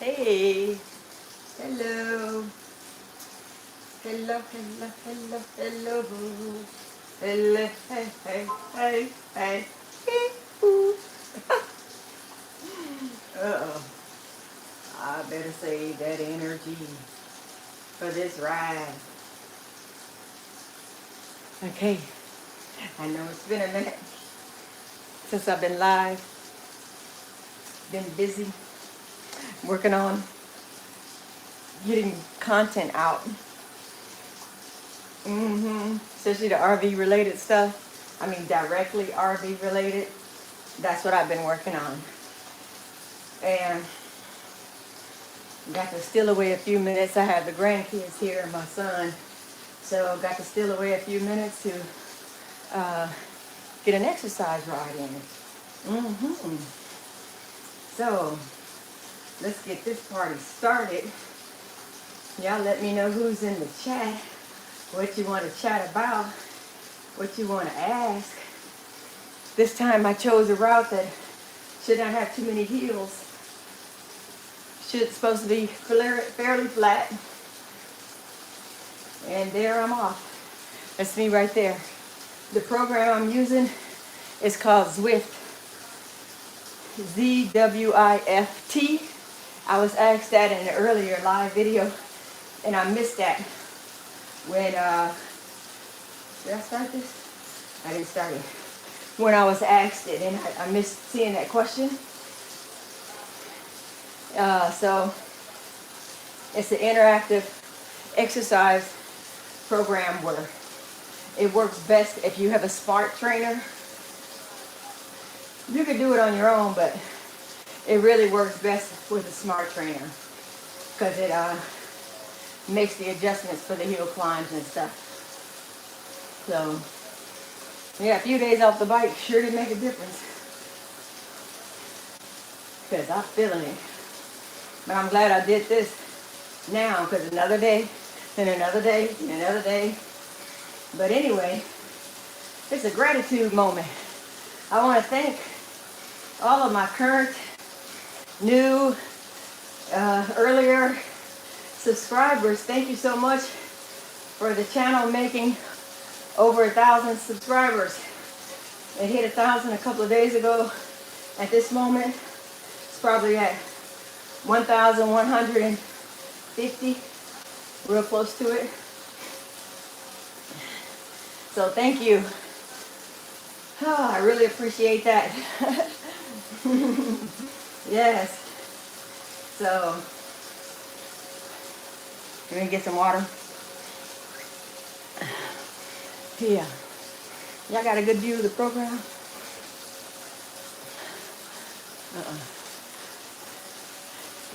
Hey, hello, hello, hello, hello, hello, hello, hey, hey, hey, hey, ooh. Uh-oh, I better save that energy for this ride. Okay, I know it's been a minute since I've been live, been busy working on getting content out. Especially the RV related stuff. I mean, directly RV related. That's what I've been working on. And got to steal away a few minutes. I have the grandkids here and my son. So got to steal away a few minutes to get an exercise ride in. So let's get this party started. Y'all let me know who's in the chat, what you want to chat about, what you want to ask. This time I chose a route that should not have too many hills. It's supposed to be fairly flat. And there I'm off. That's me right there. The program I'm using is called Zwift. Z-W-I-F-T. I was asked that in an earlier live video, and I missed that. When, did I start this? I didn't start it. When I was asked it, and I missed seeing that question. So it's an interactive exercise program where it works best if you have a SPART trainer. You can do it on your own, but it really works best with a smart trainer because it makes the adjustments for the hill climbs and stuff. So yeah, a few days off the bike sure did make a difference because I'm feeling it. But I'm glad I did this now because another day, and another day, and another day. But anyway, it's a gratitude moment. I want to thank all of my current, new, earlier subscribers. Thank you so much for the channel making over 1,000 subscribers. It hit 1,000 a couple of days ago. At this moment, it's probably at 1,150, real close to it. So thank you. Oh, I really appreciate that. Yes. So, let me get some water. Yeah. Y'all got a good view of the program?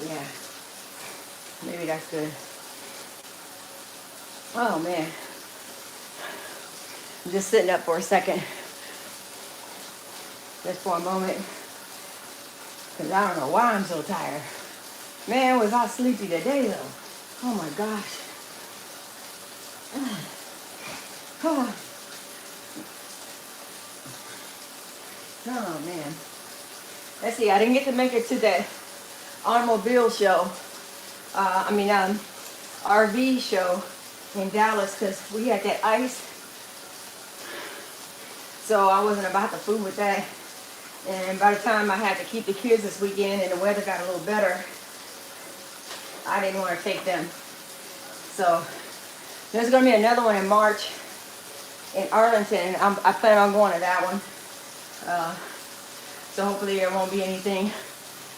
Yeah. Maybe that's good. Oh, man. I'm just sitting up for a second. Just for a moment. Because I don't know why I'm so tired. Man, was I sleepy today, though. Oh, my gosh. Oh, man. Let's see. I didn't get to make it to that automobile show. RV show in Dallas because we had that ice. So I wasn't about to fool with that. And by the time I had to keep the kids this weekend and the weather got a little better, I didn't want to take them. So there's going to be another one in March in Arlington. I plan on going to that one. So hopefully there won't be anything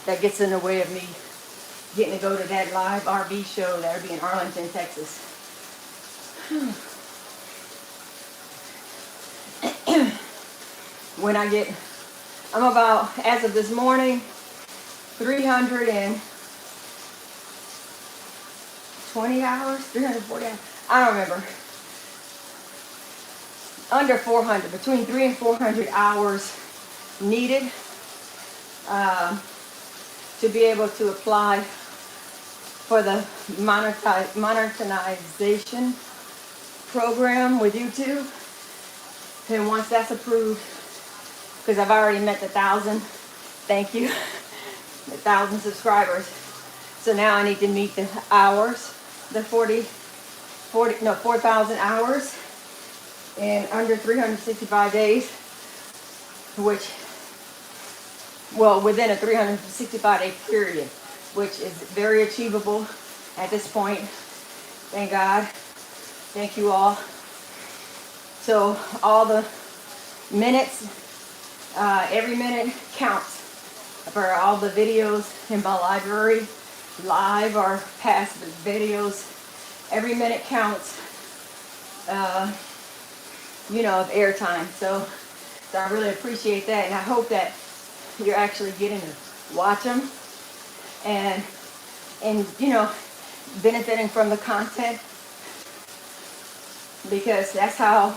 that gets in the way of me getting to go to that live RV show that will be in Arlington, Texas. I'm about, as of this morning, 320 hours, 340 hours, I don't remember. Under 400, between 300 and 400 hours needed to be able to apply for the monetization program with YouTube. And once that's approved, because I've already met the 1,000, thank you, the 1,000 subscribers. So now I need to meet the hours, the 4,000 hours in under 365 days, which, well, within a 365-day period, which is very achievable at this point. Thank God. Thank you all. So all the minutes, every minute counts for all the videos in my library, live or past videos. Every minute counts, you know, of airtime. So I really appreciate that, and I hope that you're actually getting to watch them and you know, benefiting from the content, because that's how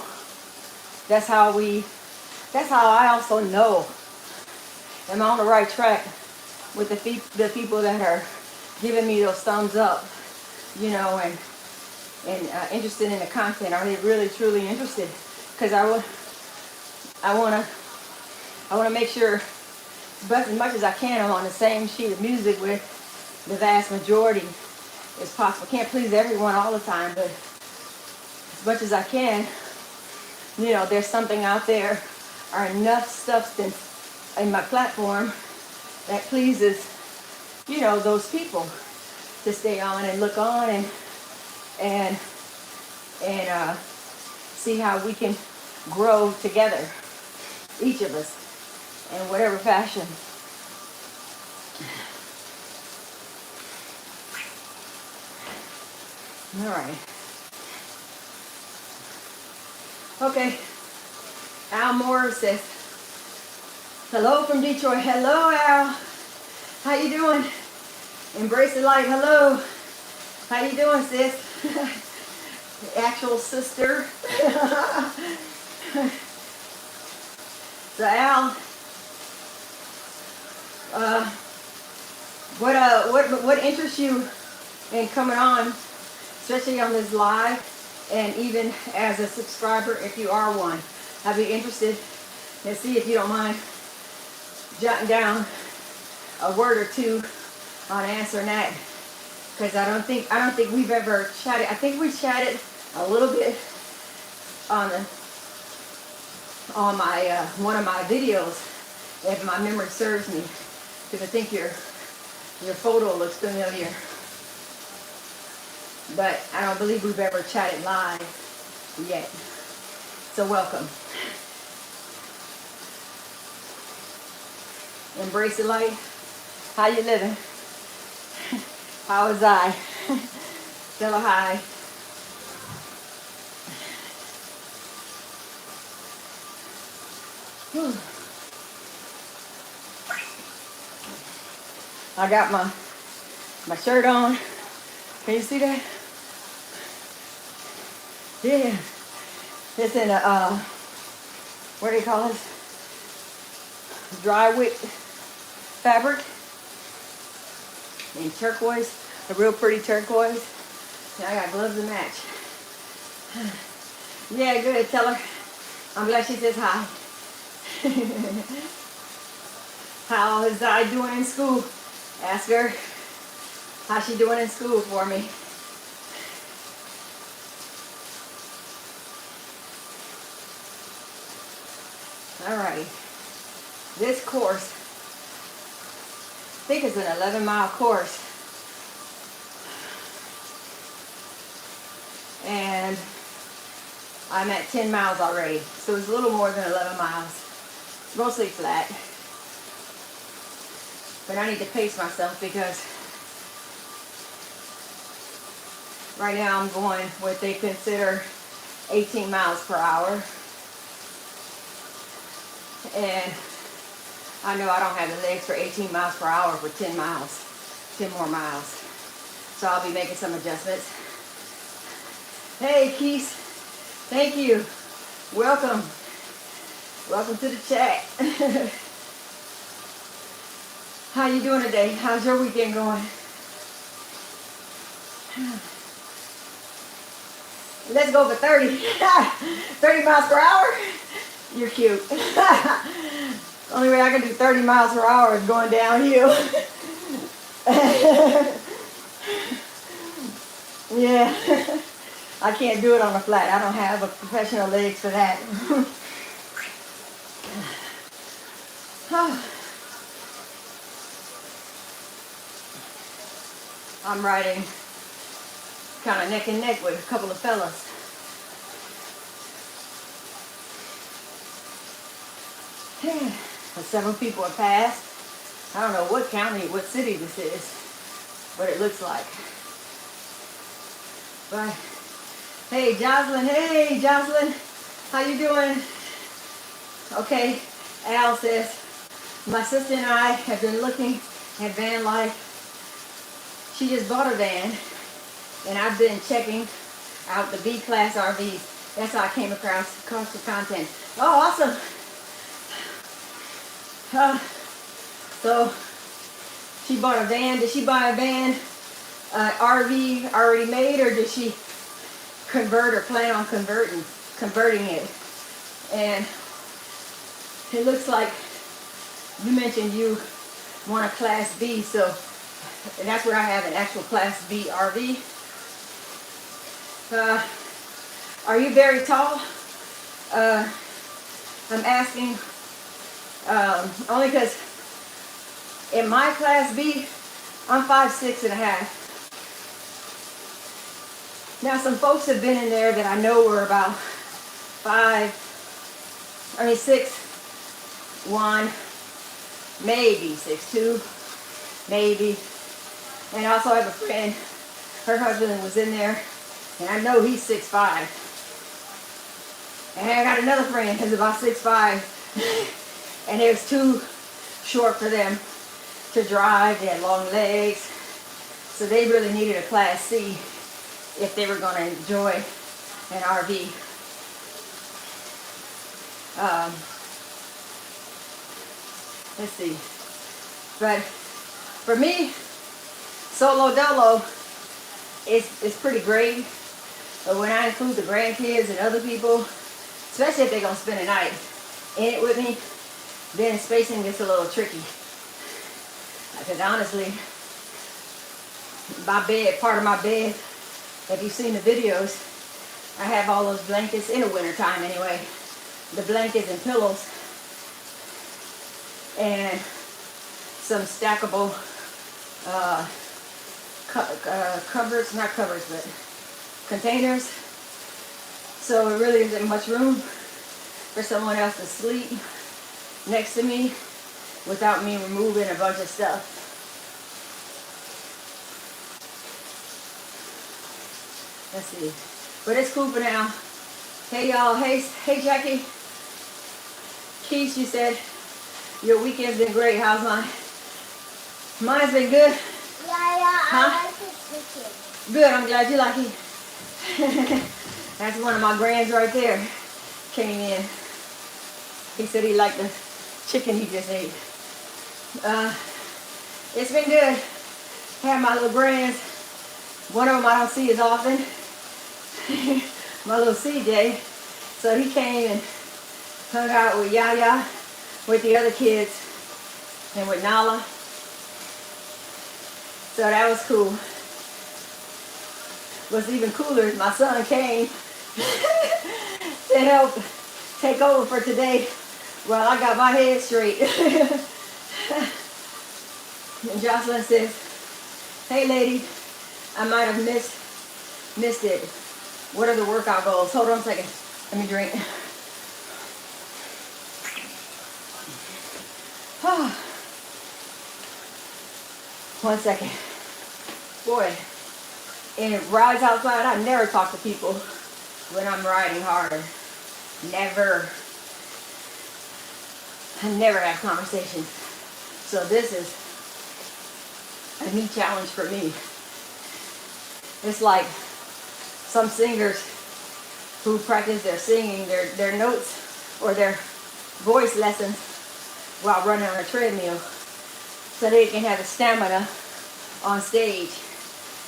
I also know am I on the right track with the people that are giving me those thumbs up, you know, and interested in the content. Are they really truly interested? Because I want to make sure, but as much as I can, I'm on the same sheet of music with the vast majority as possible. Can't please everyone all the time, but as much as I can, you know, there's something out there or enough substance in my platform that pleases, you know, those people to stay on and look on and see how we can grow together, each of us, in whatever fashion. All right. Okay. Al Moore says, hello from Detroit. Hello, Al. How you doing? Embrace the light. Hello. How you doing, sis? Actual sister. So Al, what interests you in coming on, especially on this live, and even as a subscriber, if you are one? I'd be interested to see if you don't mind jotting down a word or two on answering that, because I don't think we've ever chatted. I think we chatted a little bit on my one of my videos, if my memory serves me, because I think your photo looks familiar, but I don't believe we've ever chatted live yet. So welcome. Embrace the light. How you living? How is I? Still a high. Whew. I got my shirt on. Can you see that? Yeah. It's in a, what do you call it? Dry wick fabric in turquoise, a real pretty turquoise. And I got gloves to match. Yeah, good. Tell her I'm glad she says hi. How is I doing in school? Ask her how she doing in school for me. All right. This course, I think it's an 11-mile course. And I'm at 10 miles already. So it's a little more than 11 miles. It's mostly flat. But I need to pace myself because right now I'm going what they consider 18 miles per hour. And I know I don't have the legs for 18 miles per hour for 10 miles, 10 more miles. So I'll be making some adjustments. Hey, Keith. Thank you. Welcome. Welcome to the chat. How you doing today? How's your weekend going? Let's go for 30. 30 miles per hour? You're cute. Only way I can do 30 miles per hour is going downhill. Yeah. I can't do it on a flat. I don't have a professional legs for that. I'm riding kind of neck and neck with a couple of fellas. Several people are passed. I don't know what county, what city this is, but it looks like. But hey, Jocelyn. Hey, Jocelyn. How you doing? Okay. Al says, my sister and I have been looking at van life. She just bought a van, and I've been checking out the B-class RVs. That's how I came across the content. Oh, awesome. So she bought a van. Did she buy a van, RV already made, or did she convert or plan on converting it? And it looks like you mentioned you want a Class B, so and that's where I have an actual Class B RV. Are you very tall? I'm asking only because in my Class B, I'm 5'6.5". Now some folks have been in there that I know were about 6'1", maybe 6'2", maybe. And I also have a friend, her husband was in there, and I know he's 6'5". And I got another friend who's about 6'5", and it was too short for them to drive. They had long legs, so they really needed a Class C if they were going to enjoy an RV. Let's see. But for me, solo dolo is pretty great. But when I include the grandkids and other people, especially if they're going to spend a night in it with me, then spacing gets a little tricky. Because honestly, my bed, part of my bed, if you've seen the videos, I have all those blankets in the wintertime anyway. The blankets and pillows and some stackable cupboards, not cupboards, but containers. So it really isn't much room for someone else to sleep next to me without me removing a bunch of stuff. Let's see. But it's cool for now. Hey y'all, hey Jackie. Keith, you said your weekend's been great. How's mine? Mine's been good. Yeah, I like the chicken. Good, I'm glad you like it. That's one of my grands right there. Came in. He said he liked the chicken he just ate. It's been good. Have my little grands. One of them I don't see as often. My little CJ. So he came and hung out with Yaya, with the other kids, and with Nala. So that was cool. What's even cooler is my son came to help take over for today while I got my head straight. And Jocelyn says, hey lady, I might have missed it. What are the workout goals? Hold on a second. Let me drink. One second. Boy, in rides outside, I never talk to people when I'm riding hard. Never. I never have conversations. So this is a new challenge for me. It's like some singers who practice their singing, their notes or their voice lessons while running on a treadmill so they can have the stamina on stage.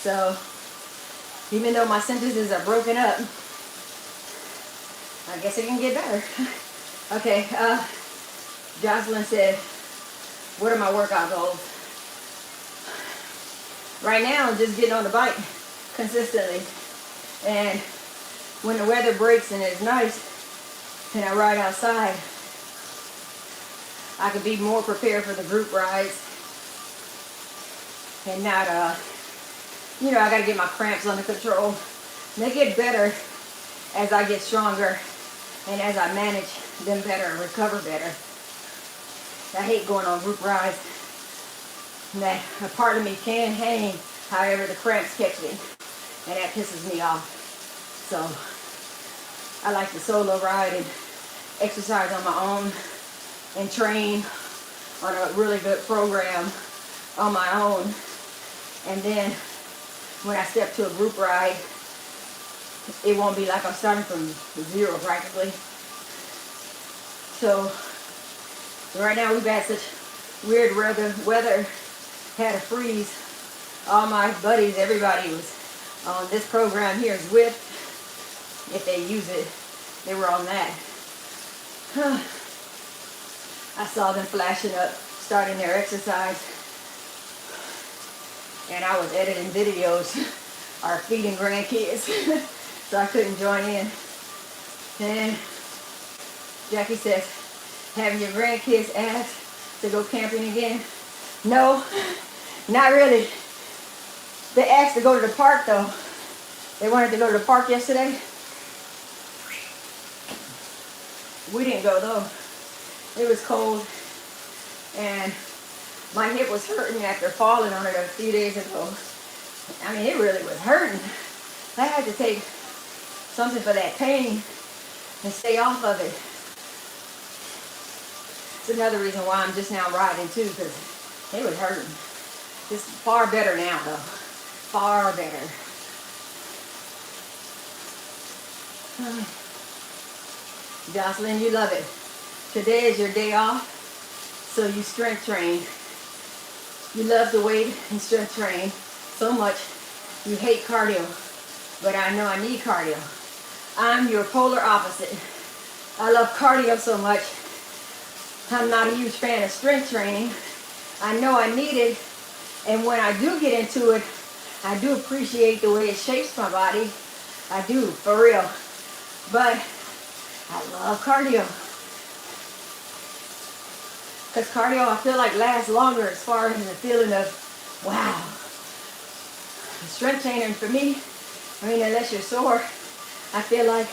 So even though my sentences are broken up, I guess it can get better. Okay, Jocelyn said, what are my workout goals? right now I'm just getting on the bike consistently. And when the weather breaks and it's nice and I ride outside, I could be more prepared for the group rides and not, you know, I got to get my cramps under control. They get better as I get stronger and as I manage them better and recover better. I hate going on group rides. That a part of me can hang, however the cramps catch me, and that pisses me off. So I like to solo ride and exercise on my own and train on a really good program on my own. And then when I step to a group ride, it won't be like I'm starting from zero practically. So right now we've had such weird weather, had a freeze. All my buddies, everybody was on this program here, Zwift. If they use it, they were on that. I saw them flashing up, starting their exercise. And I was editing videos, or feeding grandkids. So I couldn't join in. And Jackie says, have your grandkids asked to go camping again? No, not really. They asked to go to the park though. They wanted to go to the park yesterday. We didn't go though. It was cold and my hip was hurting after falling on it a few days ago. I mean, it really was hurting. I had to take something for that pain and stay off of it. It's another reason why I'm just now riding too, because it was hurting. It's far better now though. Far better. Jocelyn, you love it. Today is your day off, so you strength train. You love to weight and strength train so much. You hate cardio, but I know I need cardio. I'm your polar opposite. I love cardio so much. I'm not a huge fan of strength training. I know I need it, and when I do get into it, I do appreciate the way it shapes my body. I do, for real. But I love cardio. Because cardio, I feel like, lasts longer as far as the feeling of, wow. Strength training for me, I mean, unless you're sore, I feel like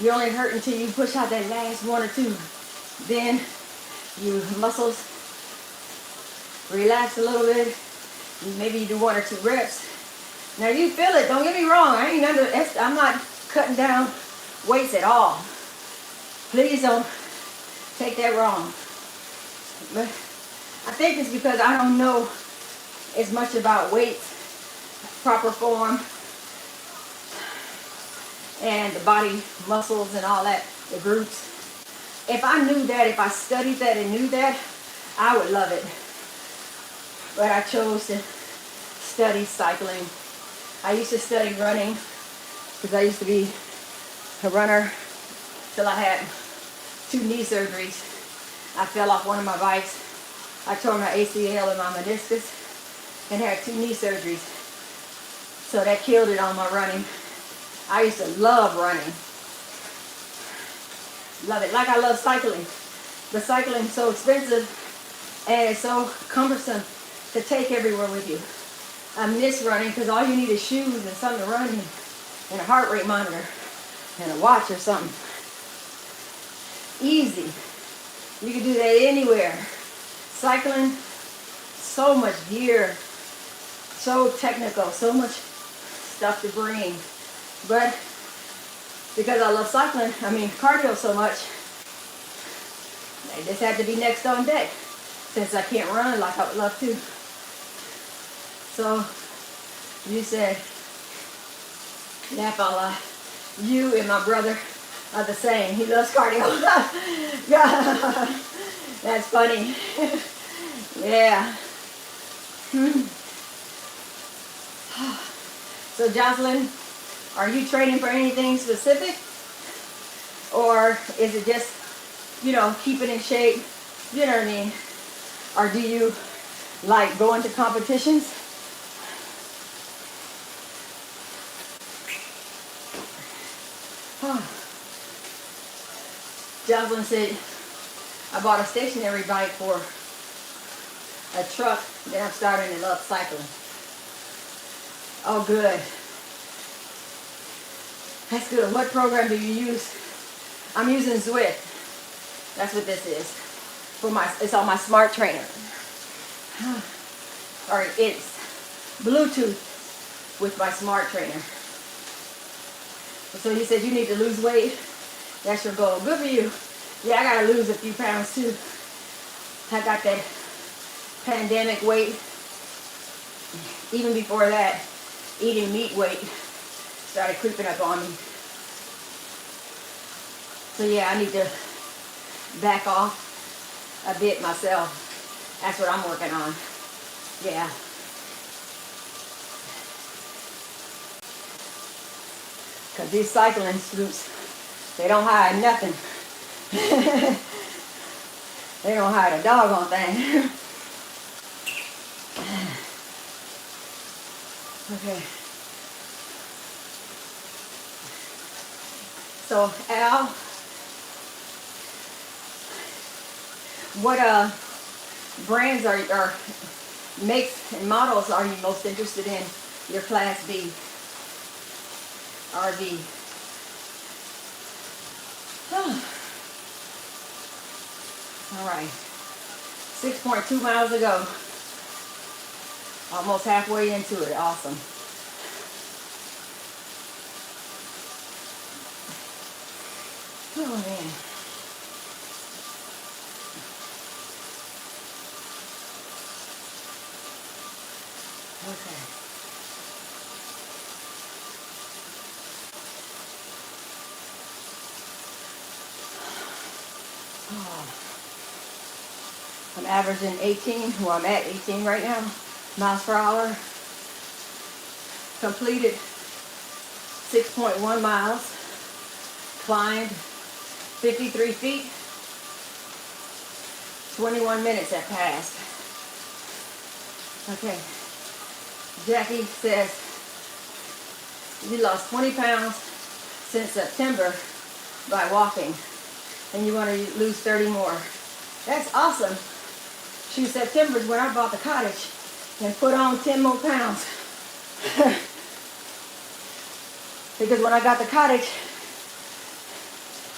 you only hurt until you push out that last one or two. Then your muscles relax a little bit. Maybe you do 1 or 2 reps. Now you feel it, don't get me wrong. I'm not cutting down weights at all. Please don't take that wrong. But I think it's because I don't know as much about weights, proper form, and the body muscles and all that, the groups. If I knew that, if I studied that and knew that, I would love it. But I chose to study cycling. I used to study running because I used to be a runner till I had 2 knee surgeries. I fell off one of my bikes. I tore my ACL and my meniscus and had 2 knee surgeries. So that killed it on my running. I used to love running. Love it. Like I love cycling. But cycling's so expensive and it's so cumbersome to take everywhere with you. I miss running because all you need is shoes and something to run in and a heart rate monitor and a watch or something. Easy. You can do that anywhere. Cycling, so much gear, so technical, so much stuff to bring. But because I love cycling, cardio so much, I just had to be next on deck since I can't run like I would love to. So you said, laugh out loud. You and my brother are the same. He loves cardio. That's funny. Yeah. So Jocelyn, are you training for anything specific? Or is it just, keeping in shape? You know what I mean? Or do you like going to competitions? Jocelyn said I bought a stationary bike for a truck. Then I'm starting to love cycling. Oh, good. That's good. What program do you use? I'm using Zwift. That's what this is. It's on my smart trainer. Or it's Bluetooth with my smart trainer. So you said you need to lose weight. That's your goal. Good for you. Yeah, I gotta lose a few pounds too. I got that pandemic weight. Even before that, eating meat weight started creeping up on me. So yeah, I need to back off a bit myself. That's what I'm working on. Yeah. Because these cycling suits, they don't hide nothing. They don't hide a doggone thing. Okay. So Al, what brands or makes and models are you most interested in your Class B RV? All right, 6.2 miles to go. Almost halfway into it. Awesome. Oh man. Okay. Oh. I'm averaging 18, well I'm at 18 right now, miles per hour. Completed 6.1 miles, climbed 53 feet, 21 minutes have passed. Okay, Jackie says you lost 20 pounds since September by walking and you want to lose 30 more. That's awesome. Shoot, September is when I bought the cottage and put on 10 more pounds. Because when I got the cottage,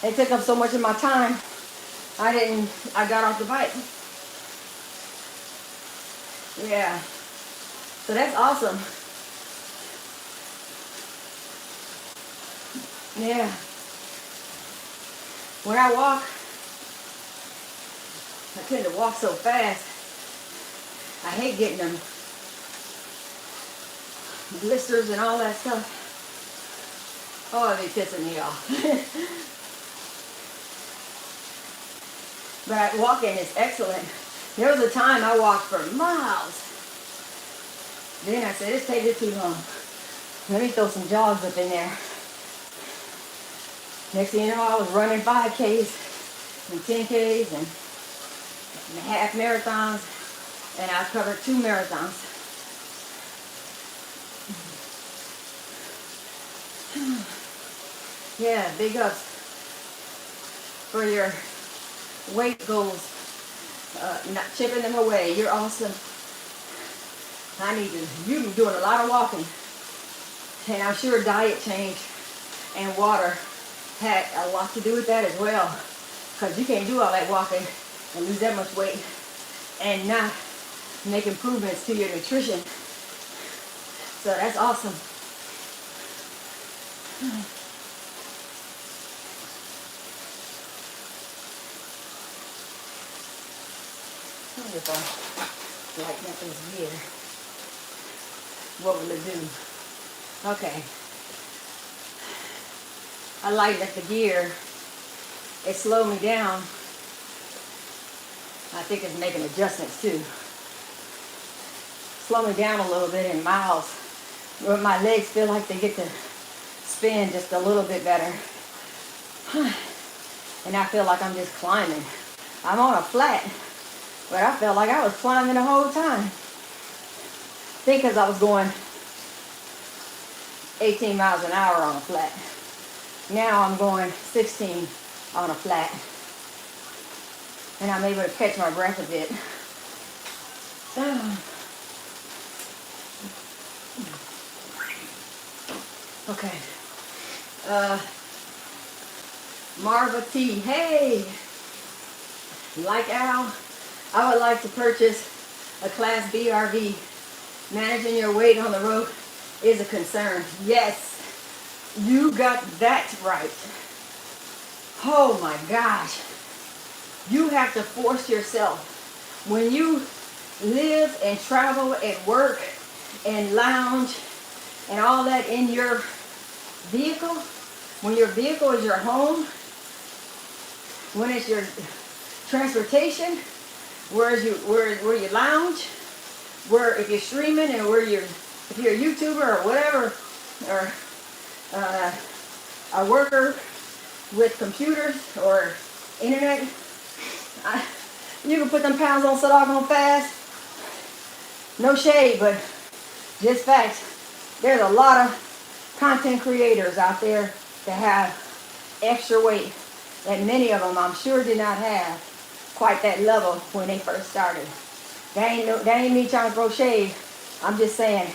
it took up so much of my time, I got off the bike. Yeah. So that's awesome. Yeah. When I walk, I tend to walk so fast. I hate getting them blisters and all that stuff. Oh, it be pissing me off. But walking is excellent. There was a time I walked for miles. Then I said, it's taking too long. Let me throw some jogs up in there. Next thing you know, I was running 5Ks and 10Ks and half marathons, and I covered 2 marathons. Yeah, big ups for your weight goals, not chipping them away. You're awesome. You've been doing a lot of walking, and I'm sure diet change and water had a lot to do with that as well, because you can't do all that walking and lose that much weight and not make improvements to your nutrition. So that's awesome. If I lighten up this gear, what will it do? Okay. I lightened up the gear. It slowed me down. I think it's making adjustments too. Slow me down a little bit in miles, where my legs feel like they get to spin just a little bit better. And I feel like I'm just climbing. I'm on a flat, but I felt like I was climbing the whole time. I think because I was going 18 miles an hour on a flat. Now I'm going 16 on a flat. And I'm able to catch my breath a bit. Okay. Marva T. Hey! Like Al, I would like to purchase a Class B RV. Managing your weight on the road is a concern. Yes, you got that right. Oh my gosh. You have to force yourself. When you live and travel and work and lounge and all that in your vehicle, when your vehicle is your home, when it's your transportation, where you lounge, where if you're streaming and if you're a YouTuber or whatever, or a worker with computers or internet, you can put them pounds on so doggone fast. No shade, but just facts. There's a lot of content creators out there that have extra weight, and many of them I'm sure did not have quite that level when they first started. That ain't me trying to throw shade. I'm just saying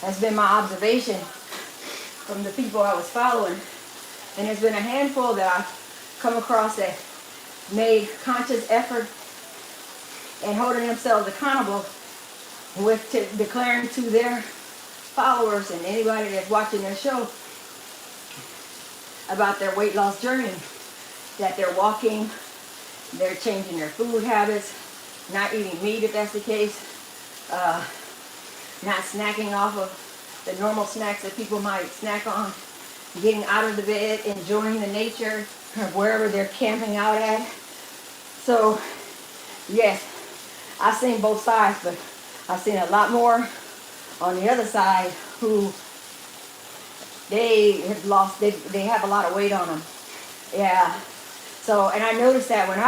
that's been my observation from the people I was following, and there's been a handful that I've come across that made conscious effort and holding themselves accountable with declaring to their followers and anybody that's watching their show about their weight loss journey, that they're walking, they're changing their food habits, not eating meat if that's the case, not snacking off of the normal snacks that people might snack on, getting out of the bed, enjoying the nature of wherever they're camping out at. So yes, I've seen both sides, but I've seen a lot more on the other side who they have lost, they have a lot of weight on them. Yeah. So, and I noticed that when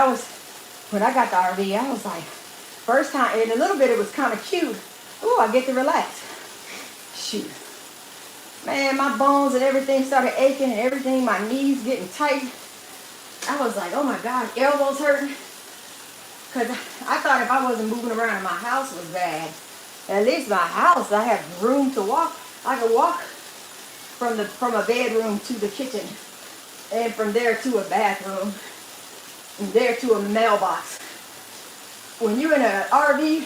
I got the RV, I was like, first time, and a little bit it was kind of cute. Ooh, I get to relax. Shoot. Man, my bones and everything started aching and everything, my knees getting tight. I was like, oh my God, elbows hurting. Because I thought if I wasn't moving around in my house was bad. At least my house, I have room to walk. I could walk from a bedroom to the kitchen, and from there to a bathroom, and there to a mailbox. When you're in an RV,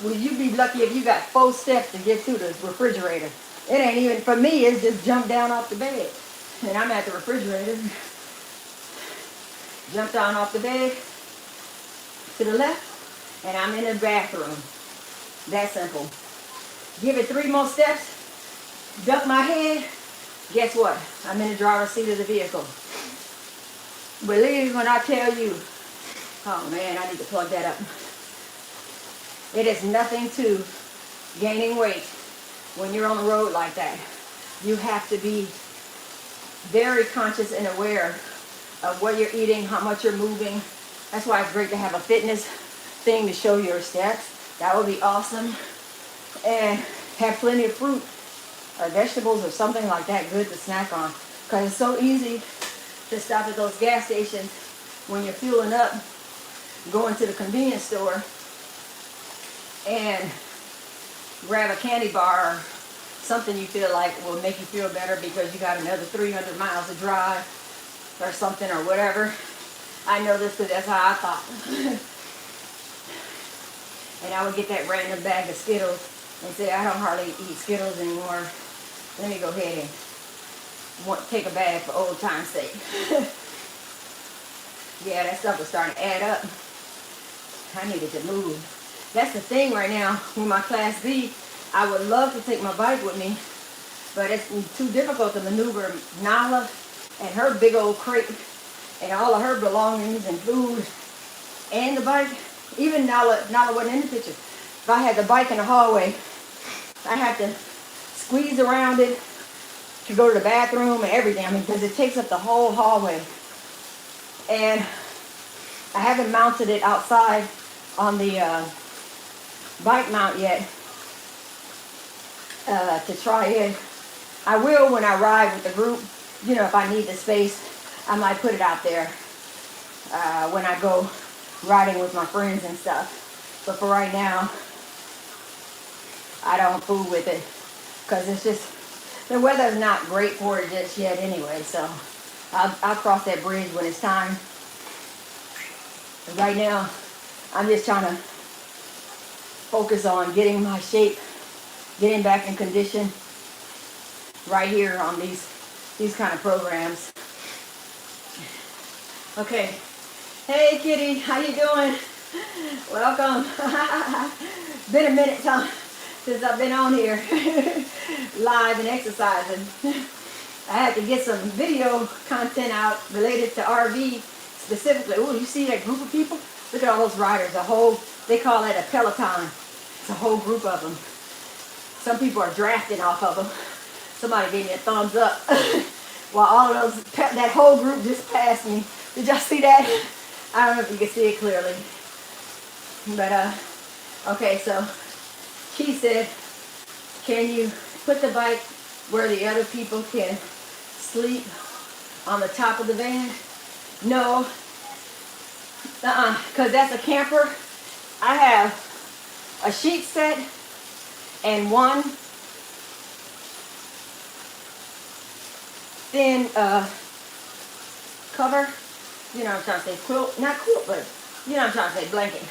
will you be lucky if you got 4 steps to get to the refrigerator? It ain't even, for me, it's just jump down off the bed. And I'm at the refrigerator. Jump down off the bed to the left, and I'm in the bathroom. That simple. Give it 3 more steps, duck my head, guess what? I'm in the driver's seat of the vehicle. Believe when I tell you, oh man, I need to plug that up. It is nothing to gaining weight when you're on the road like that. You have to be very conscious and aware of what you're eating, how much you're moving. That's why it's great to have a fitness thing to show your steps. That would be awesome. And have plenty of fruit or vegetables or something like that good to snack on. Because it's so easy to stop at those gas stations when you're fueling up, going to the convenience store and grab a candy bar or something you feel like will make you feel better because you got another 300 miles to drive or something or whatever. I know this because that's how I thought. And I would get that random bag of Skittles and say, I don't hardly eat Skittles anymore. Let me go ahead and take a bag for old time's sake. Yeah, that stuff was starting to add up. I needed to move. That's the thing right now with my Class B. I would love to take my bike with me, but it's too difficult to maneuver Nyla and her big old crate and all of her belongings and food and the bike. Even Nella wasn't in the picture. If I had the bike in the hallway, I have to squeeze around it to go to the bathroom and everything. I mean, because it takes up the whole hallway. And I haven't mounted it outside on the bike mount yet to try it. I will when I ride with the group. You know, if I need the space. I might put it out there when I go riding with my friends and stuff. But for right now, I don't fool with it because it's just, the weather's not great for it just yet anyway. So I'll cross that bridge when it's time. But right now, I'm just trying to focus on getting my shape, getting back in condition right here on these kind of programs. Okay. Hey kitty, how you doing? Welcome. Been a minute since I've been on here live and exercising. I had to get some video content out related to RV specifically. Oh, you see that group of people? Look at all those riders. They call it a peloton. It's a whole group of them. Some people are drafting off of them. Somebody gave me a thumbs up while all of those, that whole group just passed me. Did y'all see that? I don't know if you can see it clearly. But, okay, so she said, can you put the bike where the other people can sleep on the top of the van? No. Because that's a camper. I have a sheet set and one thin cover. You know what I'm trying to say, quilt, not quilt, but you know what I'm trying to say, blanket.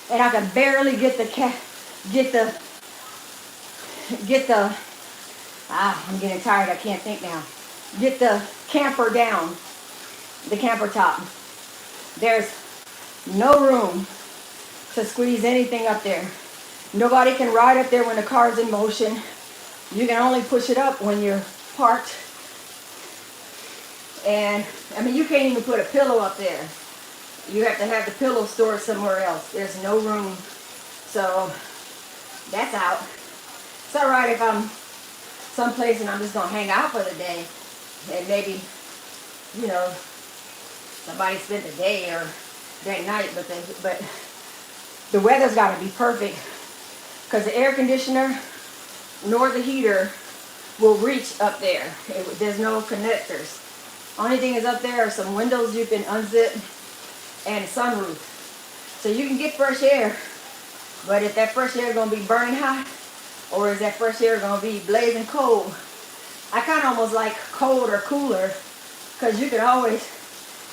And I can barely get I'm getting tired, I can't think now. Get the camper down, the camper top. There's no room to squeeze anything up there. Nobody can ride up there when the car's in motion. You can only push it up when you're parked. And, I mean, you can't even put a pillow up there. You have to have the pillow stored somewhere else. There's no room. So, that's out. It's all right if I'm someplace and I'm just going to hang out for the day. And maybe, you know, somebody spent the day or that night. But the weather's got to be perfect. Because the air conditioner nor the heater will reach up there. There's no connectors. Only thing is up there are some windows you can unzip and a sunroof. So you can get fresh air, but if that fresh air is going to be burning hot, or is that fresh air going to be blazing cold? I kind of almost like cold or cooler, because you can always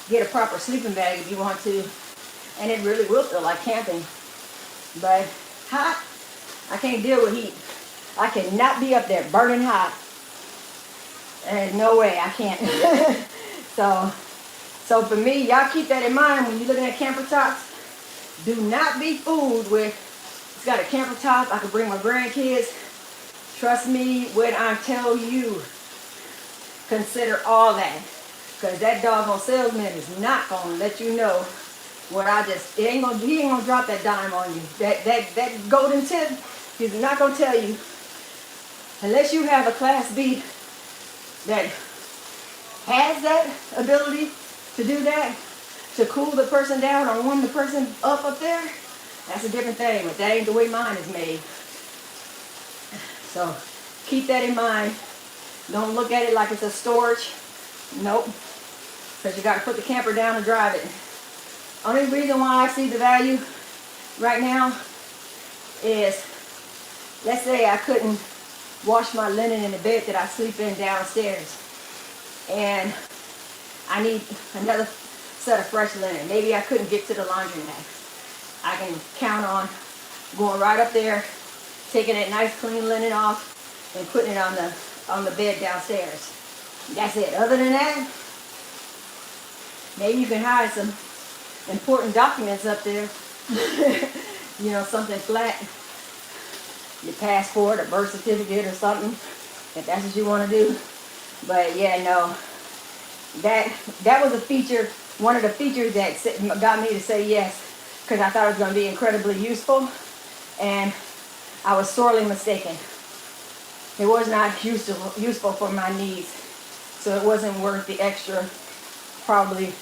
get a proper sleeping bag if you want to, and it really will feel like camping. But hot, I can't deal with heat. I cannot be up there burning hot. And no way, I can't. So for me, y'all keep that in mind when you're looking at camper tops. Do not be fooled with, it's got a camper top, I can bring my grandkids. Trust me when I tell you, consider all that. Because that doggone salesman is not going to let you know what he ain't gonna drop that dime on you. That golden tip, he's not going to tell you. Unless you have a Class B that has that ability to do that, to cool the person down or warm the person up there, that's a different thing, but that ain't the way mine is made. So keep that in mind. Don't look at it like it's a storage. Nope. Because you got to put the camper down and drive it. Only reason why I see the value right now is, let's say I couldn't wash my linen in the bed that I sleep in downstairs, and I need another set of fresh linen. Maybe I couldn't get to the laundromat. I can count on going right up there, taking that nice clean linen off, and putting it on the bed downstairs. That's it. Other than that, maybe you can hide some important documents up there. You know, something flat. Your passport, a birth certificate or something, if that's what you want to do. But yeah, no, that was a feature, one of the features that got me to say yes, because I thought it was going to be incredibly useful, and I was sorely mistaken. It was not useful for my needs, so it wasn't worth the extra, probably,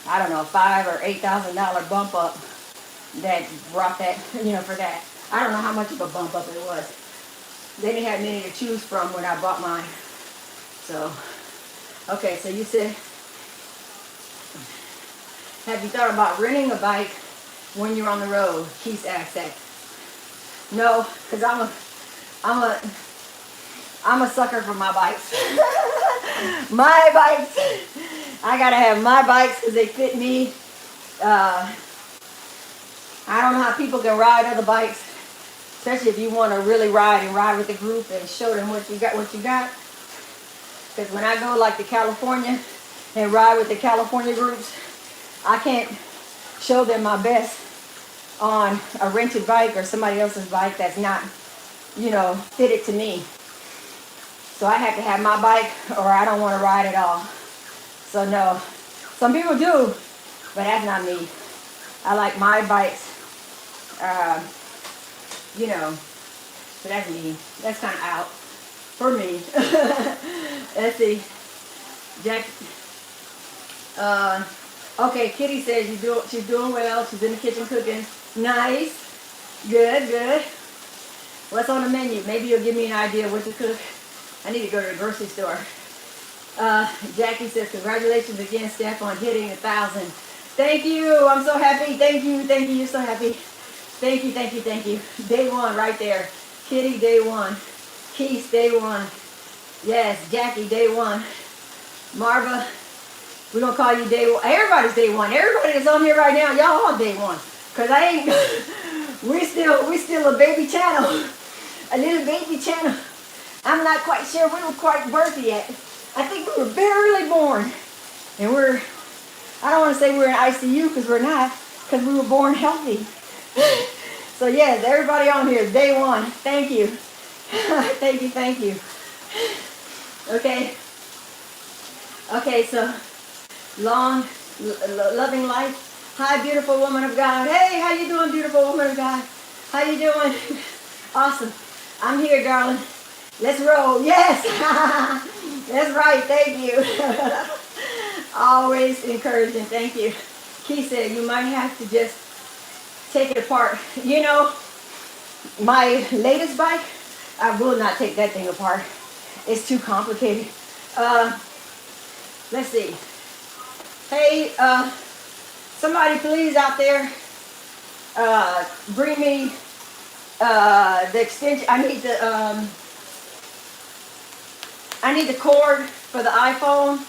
I don't know, $5,000 or $8,000 bump up that brought that, you know, for that. I don't know how much of a bump up it was. They didn't have many to choose from when I bought mine. So, Okay, so you said, have you thought about renting a bike when you're on the road? Keith asked that. No, because I'm a sucker for my bikes. My bikes. I gotta have my bikes because they fit me. I don't know how people can ride other bikes, especially if you want to really ride with the group and show them what you got. Because when I go like to California and ride with the California groups, I can't show them my best on a rented bike or somebody else's bike that's not, fitted to me. So I have to have my bike or I don't want to ride at all. So no, some people do, but that's not me. I like my bikes, so that's me. That's kind of out for me. Let's see. Jack. Okay, Kitty says she's doing well. She's in the kitchen cooking. Nice. Good. What's on the menu? Maybe you'll give me an idea what to cook. I need to go to the grocery store. Jackie says, congratulations again, Steph, on hitting 1,000. Thank you. I'm so happy. Thank you. You're so happy. Thank you. Day one right there. Kitty, day one. Keith, day one. Yes, Jackie, day one. Marva, we're going to call you day one. Everybody's day one. Everybody that's on here right now, y'all all day one. Because we're still a baby channel. A little baby channel. I'm not quite sure we were quite birthed yet. I think we were barely born. And I don't want to say we're in ICU because we're not. Because we were born healthy. So yes, everybody on here, day one. Thank you. Thank you. Okay, so long, loving life. Hi, beautiful woman of God. Hey, how you doing, beautiful woman of God? How you doing? Awesome. I'm here, darling. Let's roll. Yes. That's right. Thank you. Always encouraging. Thank you. Keith said you might have to just take it apart. My latest bike, I will not take that thing apart. It's too complicated. Let's see. Hey, somebody please out there, bring me the extension. I need the cord for the iPhone.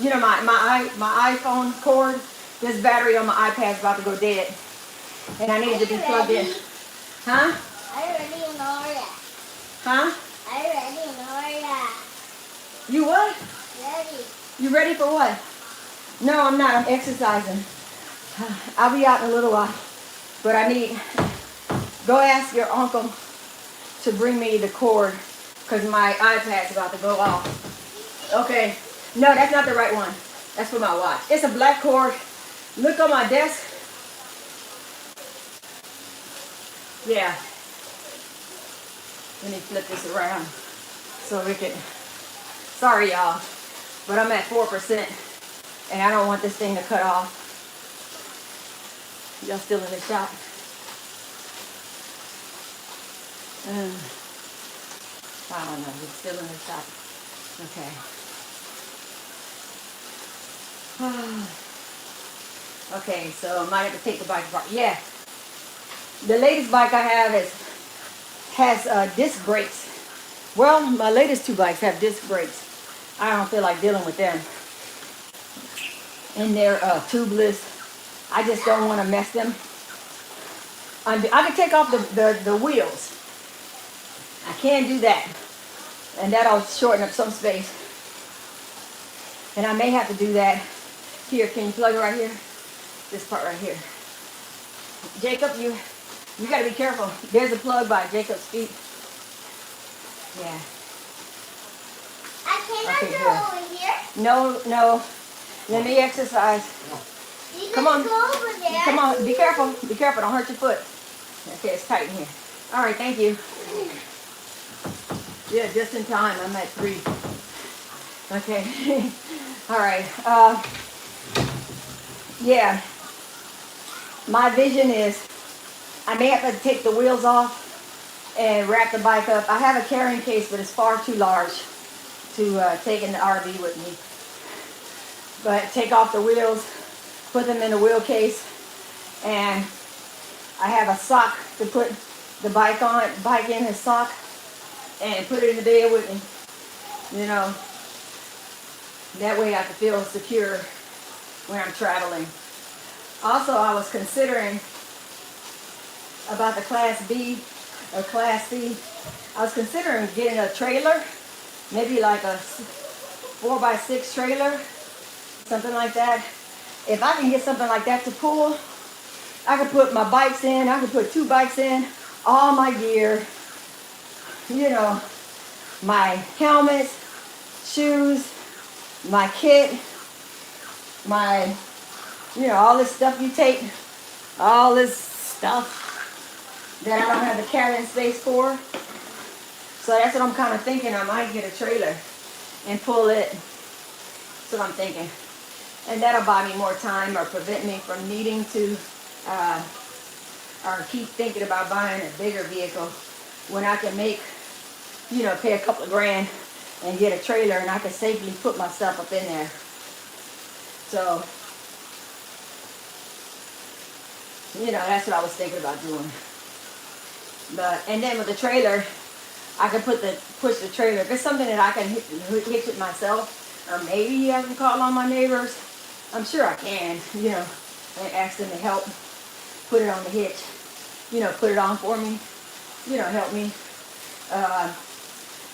My iPhone cord. This battery on my iPad's about to go dead. And I need it to be plugged in. Huh? Are you ready, Nella? Huh? Are you ready, Nella? You what? Ready. You ready for what? No, I'm not. I'm exercising. I'll be out in a little while. But go ask your uncle to bring me the cord because my iPad's about to go off. Okay. No, that's not the right one. That's for my watch. It's a black cord. Look on my desk. Yeah. Let me flip this around so we can. Sorry, y'all, but I'm at 4%, and I don't want this thing to cut off. Y'all still in the shop? I don't know. We're still in the shop. Okay. Okay, so I might have to take the bike apart. Yeah. The latest bike I have has disc brakes. Well, my latest two bikes have disc brakes. I don't feel like dealing with them. And they're tubeless. I just don't want to mess them. I can take off the wheels. I can do that. And that'll shorten up some space. And I may have to do that. Here, can you plug it right here? This part right here. Jacob, you got to be careful. There's a plug by Jacob's feet. Yeah. I cannot Okay, go good. over here. No. Let me exercise. You Come can on. go over there. Come on. Be careful. Be careful. Don't hurt your foot. Okay, it's tight in here. All right, thank you. Yeah, just in time. I'm at 3. Okay. All right. Yeah. My vision is I may have to take the wheels off and wrap the bike up. I have a carrying case, but it's far too large to take in the RV with me. But take off the wheels, put them in the wheel case, and I have a sock to put the bike in a sock, and put it in the bed with me. You know, that way I can feel secure when I'm traveling. Also, I was considering about the Class B or Class C. I was considering getting a trailer, maybe like a 4x6 trailer, something like that. If I can get something like that to pull, I could put my bikes in. I could put 2 bikes in, all my gear, you know, my helmets, shoes, my kit, my, you know, all this stuff you take, all this stuff that I don't have the carrying space for. So that's what I'm kind of thinking. I might get a trailer and pull it. That's what I'm thinking. And that'll buy me more time or prevent me from needing to or keep thinking about buying a bigger vehicle when I can make, you know, pay a couple of grand and get a trailer and I can safely put my stuff up in there. So, you know, that's what I was thinking about doing. But, and then with the trailer, I can push the trailer. If it's something that I can hitch it myself, or maybe I can call on my neighbors, I'm sure I can, you know, and ask them to help put it on the hitch, you know, put it on for me, you know, help me.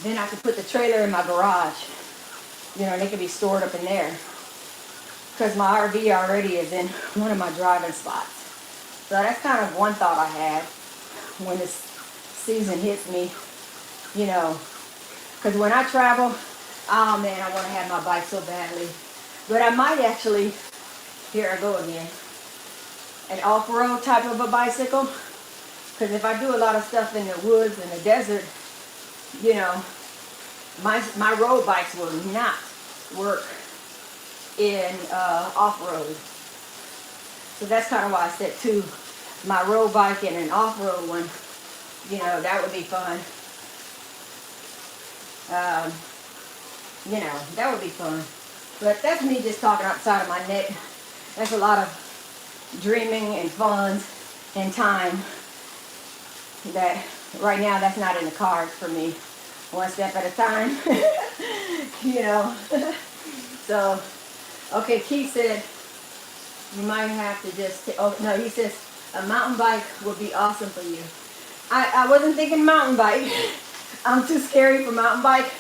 Then I can put the trailer in my garage, you know, and it can be stored up in there. Because my RV already is in one of my driving spots. So that's kind of one thought I have when this season hits me, you know. Because when I travel, oh man, I want to have my bike so badly. But I might actually, here I go again, an off-road type of a bicycle. Because if I do a lot of stuff in the woods and the desert, you know, my road bikes will not work in off-road. So that's kind of why I said too, my road bike and an off-road one, you know, that would be fun. You know, that would be fun. But that's me just talking outside of my neck. That's a lot of dreaming and fun and time that right now that's not in the cards for me. One step at a time. You know. So, okay, Keith said you might have to just, oh no, he says a mountain bike would be awesome for you. I wasn't thinking mountain bike. I'm too scary for mountain bike.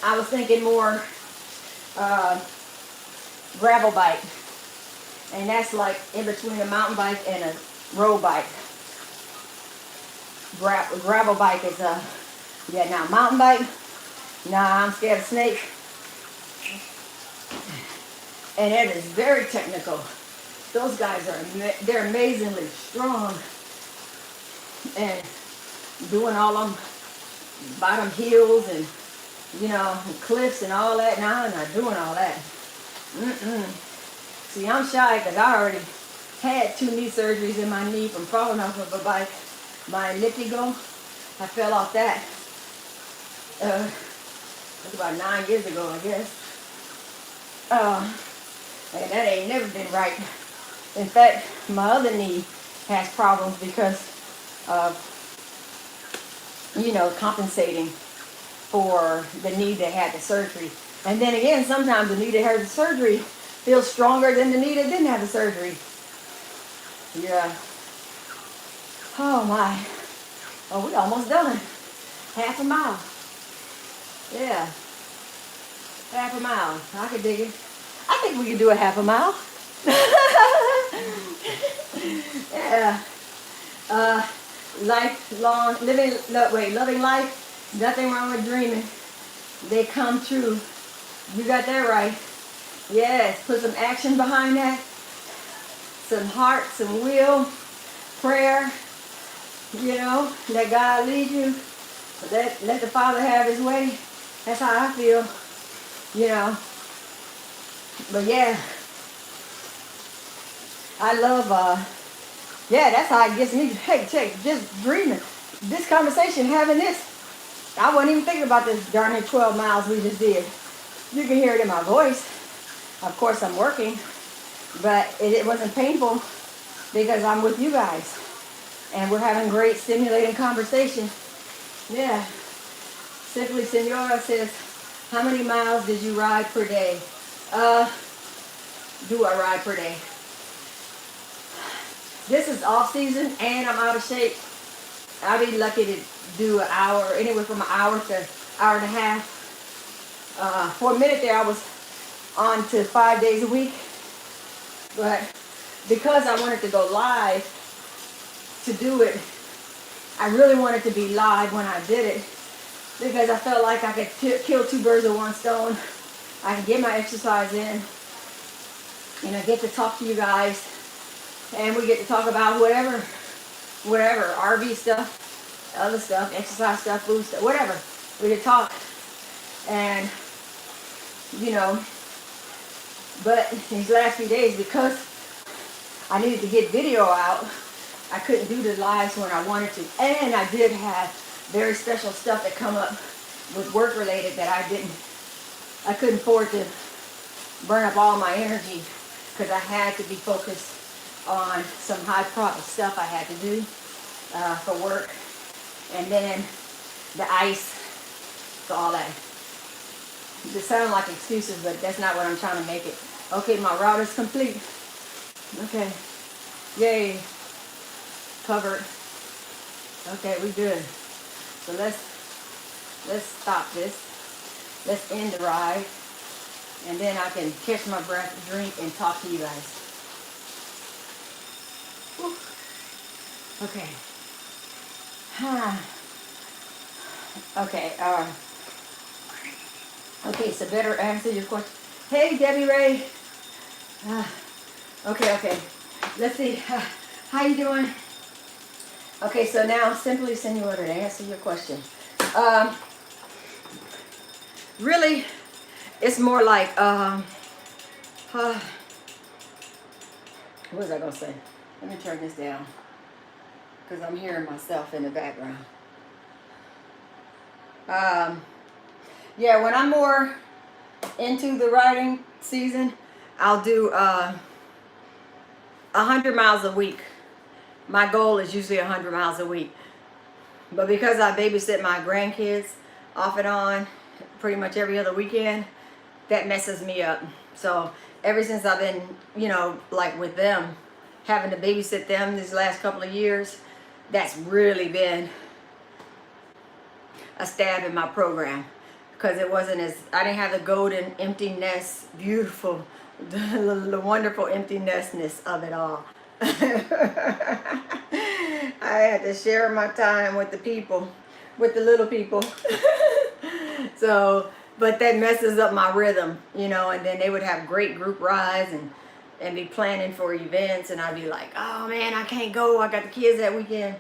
I was thinking more gravel bike. And that's like in between a mountain bike and a road bike. Gravel bike is a, yeah, now mountain bike, nah, I'm scared of snakes. And it is very technical. Those guys they're amazingly strong. And doing all them bottom hills and, you know, and cliffs and all that. Now I'm not doing all that. See, I'm shy because I already had 2 knee surgeries in my knee from falling off of a bike. My elliptical, I fell off that. That's about 9 years ago, I guess. And that ain't never been right. In fact, my other knee has problems because of, you know, compensating for the knee that had the surgery. And then again, sometimes the knee that had the surgery feels stronger than the knee that didn't have the surgery. Yeah. Oh my. Oh, we almost done. Half a mile. Yeah. Half a mile. I could dig it. I think we could do a half a mile. Yeah. Loving life, nothing wrong with dreaming. They come true. You got that right. Yes, put some action behind that. Some heart, some will, prayer. You know, let God lead you. Let the Father have his way. That's how I feel. You know. But yeah. I love, yeah, that's how it gets me. Hey, check, just dreaming. This conversation, having this, I wasn't even thinking about this darn near 12 miles we just did. You can hear it in my voice. Of course, I'm working, but it wasn't painful because I'm with you guys. And we're having great stimulating conversation. Yeah. Simply Senora says, how many miles did you ride per day? Do I ride per day? This is off season and I'm out of shape. I'll be lucky to do an hour, anywhere from an hour to hour and a half. For a minute there, I was on to 5 days a week. But because I wanted to go live to do it, I really wanted to be live when I did it because I felt like I could kill two birds with one stone. I can get my exercise in and I get to talk to you guys and we get to talk about whatever, RV stuff, other stuff, exercise stuff, food stuff, whatever. We could talk and, you know, but these last few days, because I needed to get video out, I couldn't do the lives when I wanted to. And I did have very special stuff that come up with work related that I couldn't afford to burn up all my energy because I had to be focused on some high profit stuff I had to do for work. And then the ice, for all that. It sound like excuses, but that's not what I'm trying to make it. Okay, my route is complete. Okay. Yay. Covered. Okay, we good. So let's stop this. Let's end the ride. And then I can catch my breath, drink, and talk to you guys. Whew. Okay. Okay, okay, so better answer your question. Hey, Debbie Ray. Okay. Let's see. How you doing? Okay, so now simply Senora to answer your question. Really, it's more like, what was I gonna say? Let me turn this down because I'm hearing myself in the background. Yeah, when I'm more into the riding season, I'll do 100 miles a week. My goal is usually 100 miles a week. But because I babysit my grandkids off and on pretty much every other weekend, that messes me up. So ever since I've been, you know, like with them, having to babysit them these last couple of years, that's really been a stab in my program. Because it wasn't as, I didn't have the golden empty nest, beautiful, the wonderful empty nestness of it all. I had to share my time with the people, with the little people. So, but that messes up my rhythm, you know, and then they would have great group rides and be planning for events, and I'd be like, oh man, I can't go, I got the kids that weekend.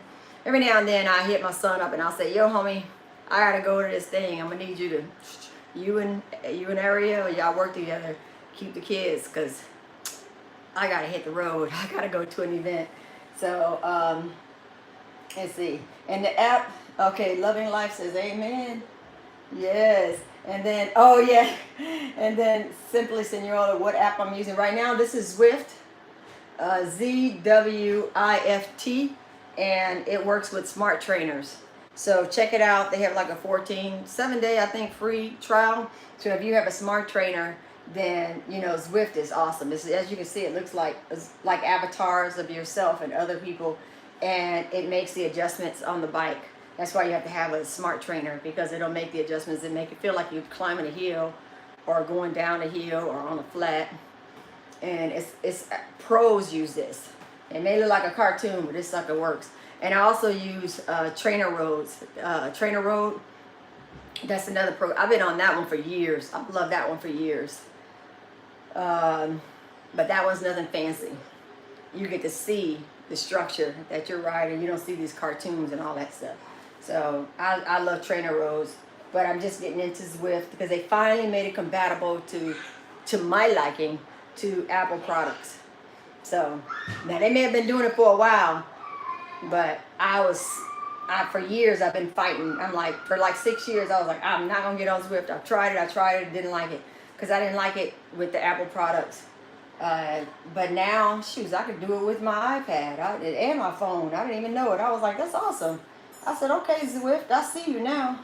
Every now and then I hit my son up and I'll say, yo homie, I gotta go to this thing. I'm gonna need you to, you and Ariel, y'all work together, keep the kids, cause I gotta hit the road. I gotta go to an event. So let's see. And the app, okay, Loving Life says amen. Yes. And then, oh yeah. And then Simply Senora, what app I'm using right now. This is Zwift, ZWIFT, and it works with smart trainers. So check it out. They have like a 7-day, I think, free trial. So if you have a smart trainer, then, you know, Zwift is awesome. As you can see, it looks like avatars of yourself and other people, and it makes the adjustments on the bike. That's why you have to have a smart trainer, because it'll make the adjustments and make it feel like you're climbing a hill or going down a hill or on a flat. And it's pros use this. It may look like a cartoon, but this sucker works. And I also use Trainer Roads. Trainer Road, that's another pro. I've been on that one for years. I've loved that one for years. But that one's nothing fancy. You get to see the structure that you're riding. You don't see these cartoons and all that stuff. So I love Trainer Roads, but I'm just getting into Zwift because they finally made it compatible to my liking to Apple products. So now they may have been doing it for a while, but I was for years I've been fighting. I'm like, for like 6 years, I was like, I'm not gonna get on Zwift. I tried it, didn't like it. Because I didn't like it with the Apple products. But now, shoes, I could do it with my iPad and my phone. I didn't even know it. I was like, that's awesome. I said, okay, Zwift, I see you now.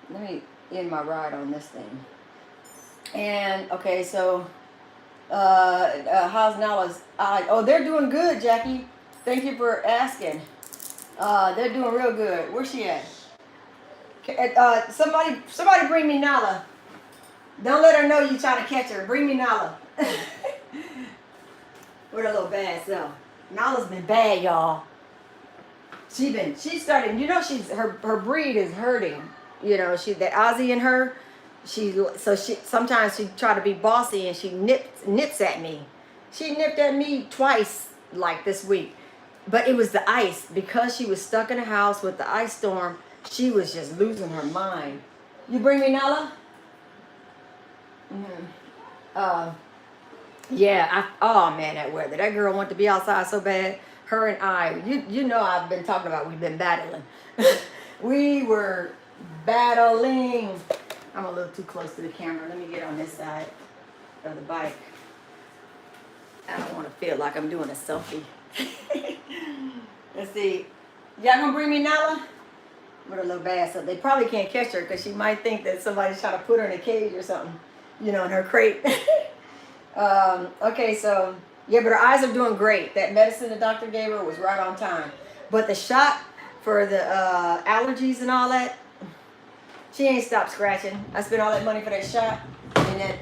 Let me end my ride on this thing. And, okay, so, how's Nella's? Oh, they're doing good, Jackie. Thank you for asking. They're doing real good. Where's she at? Somebody bring me Nella. Don't let her know you trying to catch her. Bring me Nella. With her little bad self. Nala's been bad, y'all. She started, you know, her breed is hurting. You know, the Aussie in her, she sometimes she try to be bossy and she nips at me. She nipped at me twice like this week. But it was the ice. Because she was stuck in the house with the ice storm, she was just losing her mind. You bring me Nella? Yeah, oh man, that weather. That girl wanted to be outside so bad. Her and I, you know I've been talking about we've been battling. We were battling. I'm a little too close to the camera. Let me get on this side of the bike. I don't want to feel like I'm doing a selfie. Let's see. Y'all gonna bring me Nella? With a little bass up. They probably can't catch her because she might think that somebody's trying to put her in a cage or something. You know, in her crate. Okay, so, yeah, but her eyes are doing great. That medicine the doctor gave her was right on time. But the shot for the allergies and all that, she ain't stopped scratching. I spent all that money for that shot. And then,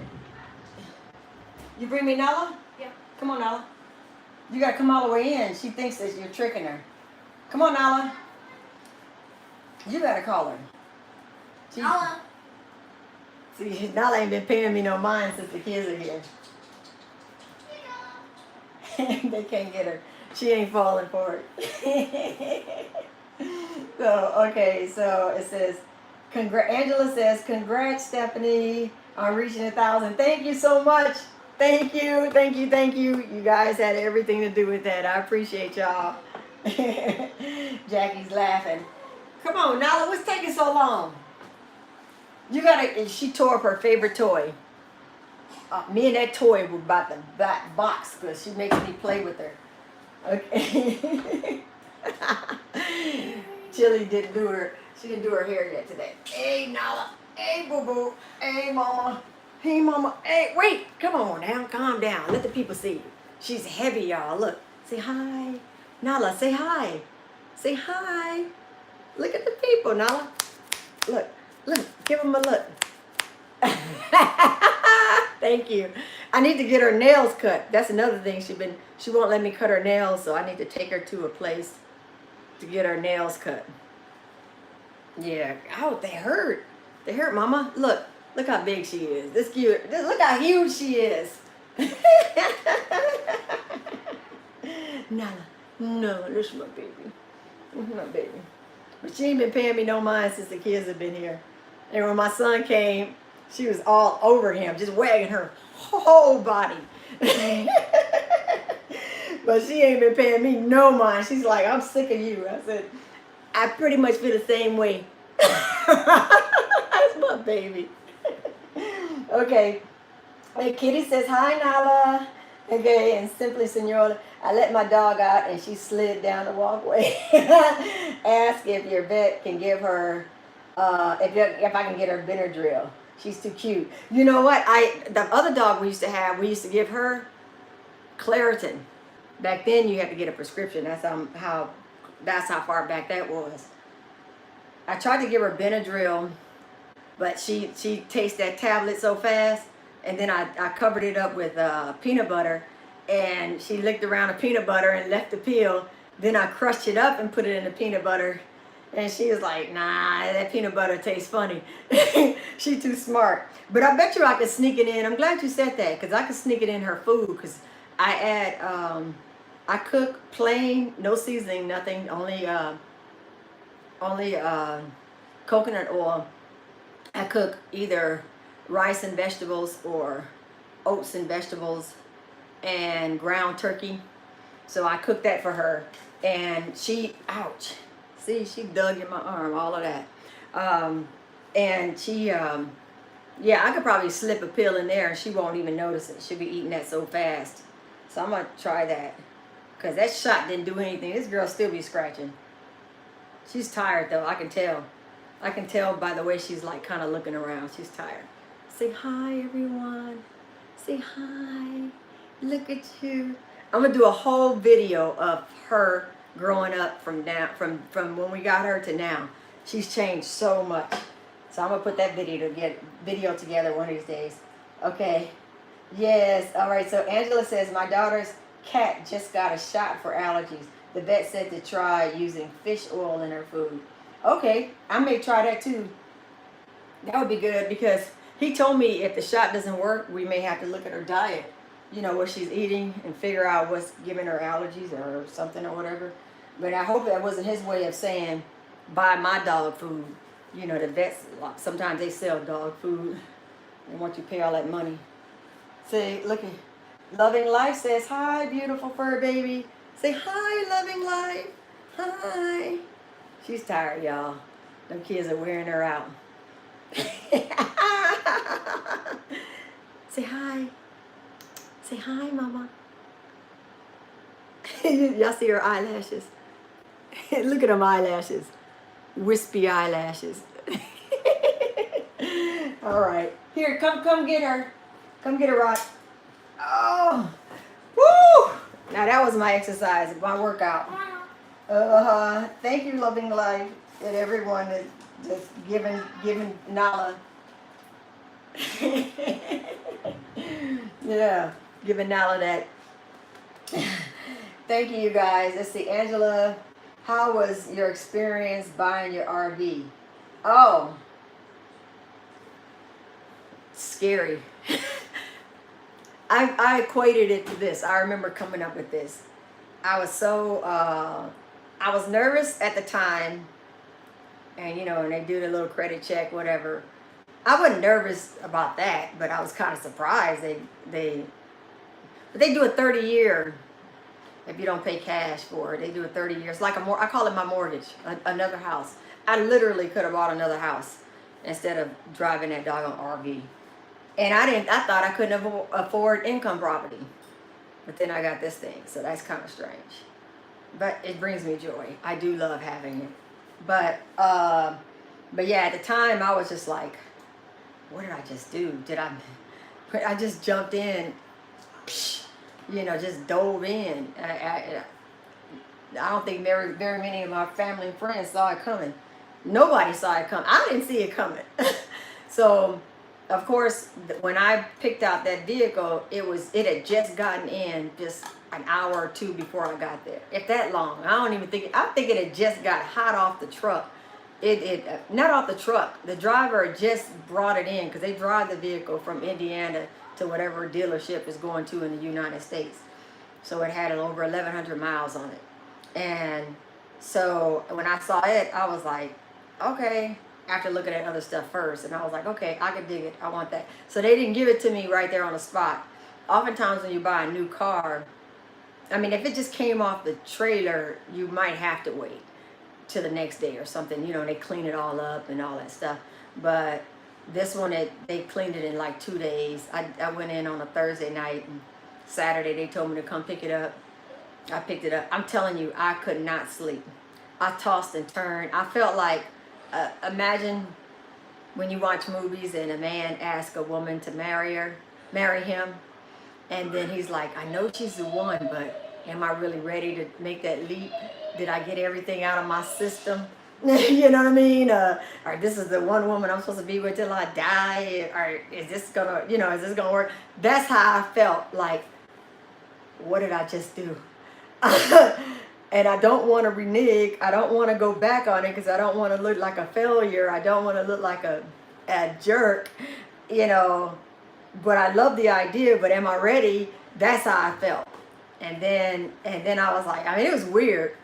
you bring me Nella? Yeah. Come on, Nella. You got to come all the way in. She thinks that you're tricking her. Come on, Nella. You got to call her. Nella. See, Nala ain't been paying me no mind since the kids are here. They can't get her. She ain't falling for it. So, okay, so it says, Angela says, congrats, Stephanie, on reaching 1,000. Thank you so much. Thank you, thank you, thank you. You guys had everything to do with that. I appreciate y'all. Jackie's laughing. Come on, Nala, what's taking so long? You gotta, she tore up her favorite toy. Me and that toy were about to box because she makes me play with her. Okay. Chili didn't do her, she didn't do her hair yet today. Hey, Nala. Hey, boo-boo. Hey, mama. Hey, mama. Hey, wait. Come on now. Calm down. Let the people see you. She's heavy, y'all. Look. Say hi. Nala, say hi. Say hi. Look at the people, Nala. Look. Look, give them a look. Thank you. I need to get her nails cut. That's another thing. She won't let me cut her nails, so I need to take her to a place to get her nails cut. Yeah. Oh, they hurt. They hurt, Mama. Look how big she is. This cute. Look how huge she is. Nala, no, this is my baby. This is my baby. But she ain't been paying me no mind since the kids have been here. And when my son came, she was all over him, just wagging her whole body. But she ain't been paying me no mind. She's like, I'm sick of you. I said, I pretty much feel the same way. That's my baby. Okay. Hey, Kitty says, hi, Nyla. Okay, and Simply Senora, I let my dog out and she slid down the walkway. Ask if your vet can give her, if I can get her Benadryl. She's too cute. You know what? The other dog we used to give her Claritin. Back then you had to get a prescription. That's how far back that was. I tried to give her Benadryl, but she tastes that tablet so fast. And then I covered it up with peanut butter, and she licked around the peanut butter and left the peel. Then I crushed it up and put it in the peanut butter, and she was like, nah, that peanut butter tastes funny. She too smart. But I bet you I could sneak it in. I'm glad you said that, because I could sneak it in her food, because I add, I cook plain, no seasoning, nothing, only coconut oil. I cook either rice and vegetables or oats and vegetables and ground turkey. So I cooked that for her, and she, ouch, See, she dug in my arm, all of that. And she, yeah, I could probably slip a pill in there and she won't even notice it. She'll be eating that so fast. So I'm going to try that. Because that shot didn't do anything. This girl still be scratching. She's tired though, I can tell. I can tell by the way she's like kind of looking around. She's tired. Say hi, everyone. Say hi. Look at you. I'm gonna do a whole video of her growing up from now, from when we got her to now. She's changed so much. So I'm gonna put that video together one of these days. Okay. Yes. All right. So Angela says my daughter's cat just got a shot for allergies. The vet said to try using fish oil in her food. Okay, I may try that too. That would be good because he told me if the shot doesn't work, we may have to look at her diet. You know, what she's eating and figure out what's giving her allergies or something or whatever. But I hope that wasn't his way of saying, buy my dog food. You know, the vets, sometimes they sell dog food. And once you pay all that money. See, look at Loving Life says, hi, beautiful fur baby. Say hi, Loving Life. Hi. She's tired, y'all. Them kids are wearing her out. Say hi. Say hi, Mama. Y'all see her eyelashes? Look at them eyelashes. Wispy eyelashes. All right. Here, come get her. Come get her, Rock. Oh. Woo! Now that was my exercise, my workout. Thank you, Loving Life, and everyone that just giving Nella. Yeah, giving Nella that. Thank you, you guys. Let's see, Angela, how was your experience buying your RV? Oh, scary. I equated it to this. I remember coming up with this. I was so, I was nervous at the time, and you know, and they do the little credit check, whatever. I wasn't nervous about that, but I was kind of surprised. But they do a 30-year if you don't pay cash for it. They do a 30 years, like I call it my mortgage, another house. I literally could have bought another house instead of driving that doggone RV. And I thought I couldn't afford income property. But then I got this thing, so that's kind of strange. But it brings me joy. I do love having it. But yeah, at the time I was just like, what did I just do? I just jumped in, you know, just dove in. I don't think very many of my family and friends saw it coming. Nobody saw it coming. I didn't see it coming. So, of course, when I picked out that vehicle, it had just gotten in just an hour or two before I got there. If that long. I think it had just got hot off the truck. Not off the truck. The driver just brought it in because they drive the vehicle from Indiana to whatever dealership is going to in the United States. So it had over 1,100 miles on it. And so when I saw it, I was like, okay. After looking at other stuff first, and I was like, okay, I can dig it. I want that. So they didn't give it to me right there on the spot. Oftentimes when you buy a new car, I mean, if it just came off the trailer, you might have to wait till the next day or something. You know, they clean it all up and all that stuff. But this one, they cleaned it in like 2 days. I went in on a Thursday night, and Saturday they told me to come pick it up. I picked it up. I'm telling you, I could not sleep. I tossed and turned. I felt like, imagine when you watch movies and a man asks a woman to marry him, and then he's like, I know she's the one, but am I really ready to make that leap? Did I get everything out of my system? You know what I mean? Or this is the one woman I'm supposed to be with till I die? Or is this gonna work? That's how I felt. Like, what did I just do? And I don't want to renege. I don't want to go back on it because I don't want to look like a failure. I don't want to look like a jerk, you know. But I love the idea, but am I ready? That's how I felt. And then I was like, I mean, it was weird.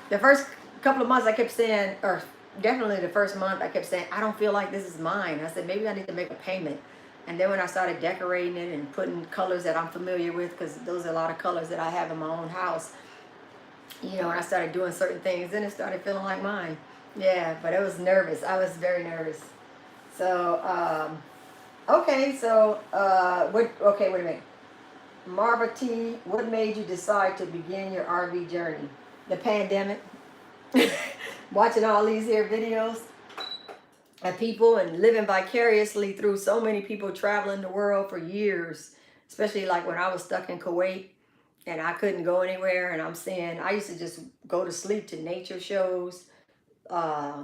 The first couple of months I kept saying, or definitely the first month I kept saying, I don't feel like this is mine. I said, maybe I need to make a payment. And then when I started decorating it and putting colors that I'm familiar with, because those are a lot of colors that I have in my own house, you know, when I started doing certain things, then it started feeling like mine. Yeah, but it was nervous. I was very nervous. So, okay, so, okay, wait a minute. Marva T, what made you decide to begin your RV journey? The pandemic. Watching all these here videos of people and living vicariously through so many people traveling the world for years, especially like when I was stuck in Kuwait and I couldn't go anywhere. And I'm saying I used to just go to sleep to nature shows, uh,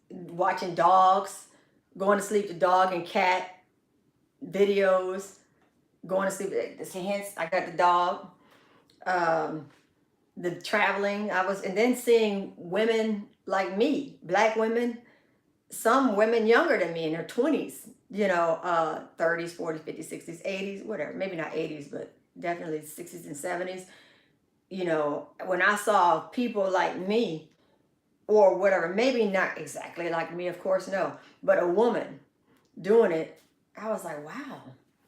watching dogs, going to sleep to dog and cat videos, going to sleep. Hence, I got the dog. The traveling, and then seeing women like me, black women, some women younger than me in their 20s, you know, 30s, 40s, 50s, 60s, 80s, whatever, maybe not 80s, but definitely 60s and 70s. You know, when I saw people like me or whatever, maybe not exactly like me, of course, no, but a woman doing it, I was like, wow,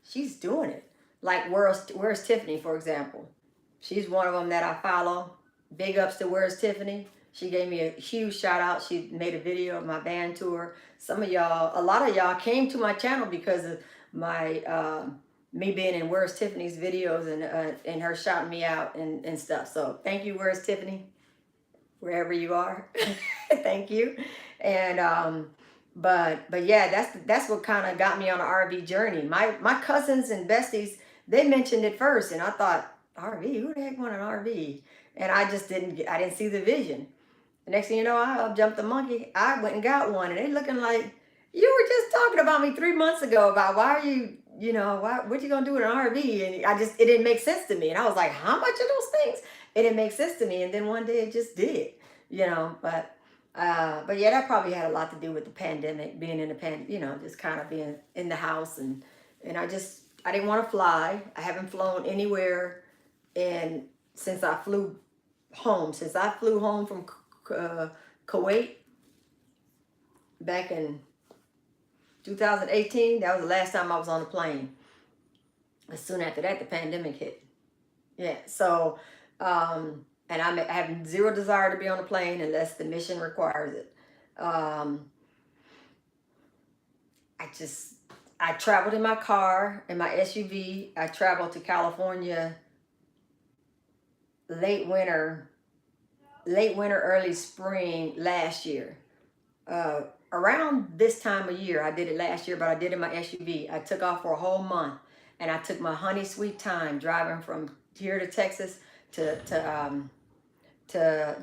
she's doing it. Like, where's Tiffany, for example? She's one of them that I follow. Big ups to Where's Tiffany. She gave me a huge shout out. She made a video of my van tour. Some of y'all, a lot of y'all came to my channel because of my me being in Where's Tiffany's videos and her shouting me out and stuff. So thank you, Where's Tiffany, wherever you are. Thank you. And but yeah, that's what kind of got me on an RV journey. My cousins and besties, they mentioned it first, and I thought, RV, who the heck want an RV? And I just I didn't see the vision. The next thing you know, I jumped the monkey. I went and got one, and they looking like, you were just talking about me 3 months ago about why are you, you know, what you gonna do with an RV? And it didn't make sense to me. And I was like, how much of those things? It didn't make sense to me. And then one day it just did, you know. But yeah, that probably had a lot to do with the pandemic, being in the you know, just kind of being in the house, and I didn't want to fly. I haven't flown anywhere, and since I flew home from Kuwait back in 2018, that was the last time I was on a plane. And soon after that, the pandemic hit. Yeah, so and I have zero desire to be on a plane unless the mission requires it. I traveled in my car, in my SUV. I traveled to California late winter, early spring last year. Around this time of year, I did it last year, but I did it in my SUV. I took off for a whole month, and I took my honey sweet time driving from here to Texas to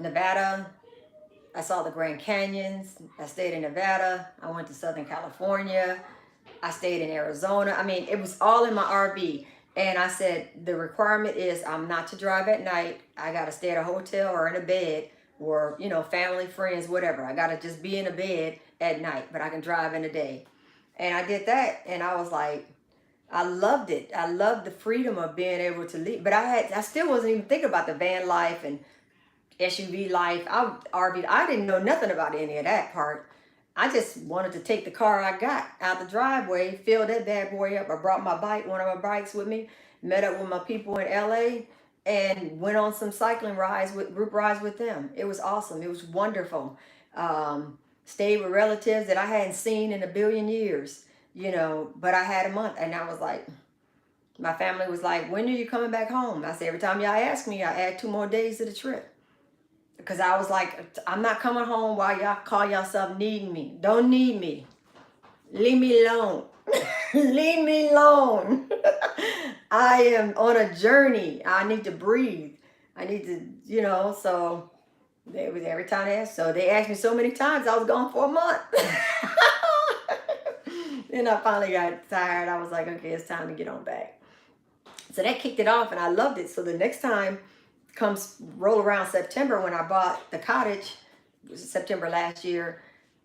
Nevada. I saw the Grand Canyons. I stayed in Nevada. I went to Southern California. I stayed in Arizona. I mean, it was all in my RV. And I said, the requirement is I'm not to drive at night. I got to stay at a hotel or in a bed or, you know, family, friends, whatever. I got to just be in a bed at night, but I can drive in the day. And I did that. And I was like, I loved it. I loved the freedom of being able to leave. But I still wasn't even thinking about the van life and SUV life. RV. I didn't know nothing about any of that part. I just wanted to take the car I got out the driveway, fill that bad boy up. I brought my bike, one of my bikes with me, met up with my people in LA, and went on some cycling group rides with them. It was awesome. It was wonderful. Stayed with relatives that I hadn't seen in a billion years, you know, but I had a month, and I was like, my family was like, when are you coming back home? I said, every time y'all ask me, I add 2 more days to the trip. Because I was like, I'm not coming home while y'all call yourself needing me. Don't need me. Leave me alone. Leave me alone. I am on a journey. I need to breathe. I need to, you know, so they was every time they asked. So they asked me so many times, I was gone for a month. Then I finally got tired. I was like, okay, it's time to get on back. So that kicked it off, and I loved it. So the next time comes roll around September, when I bought the cottage, it was September last year,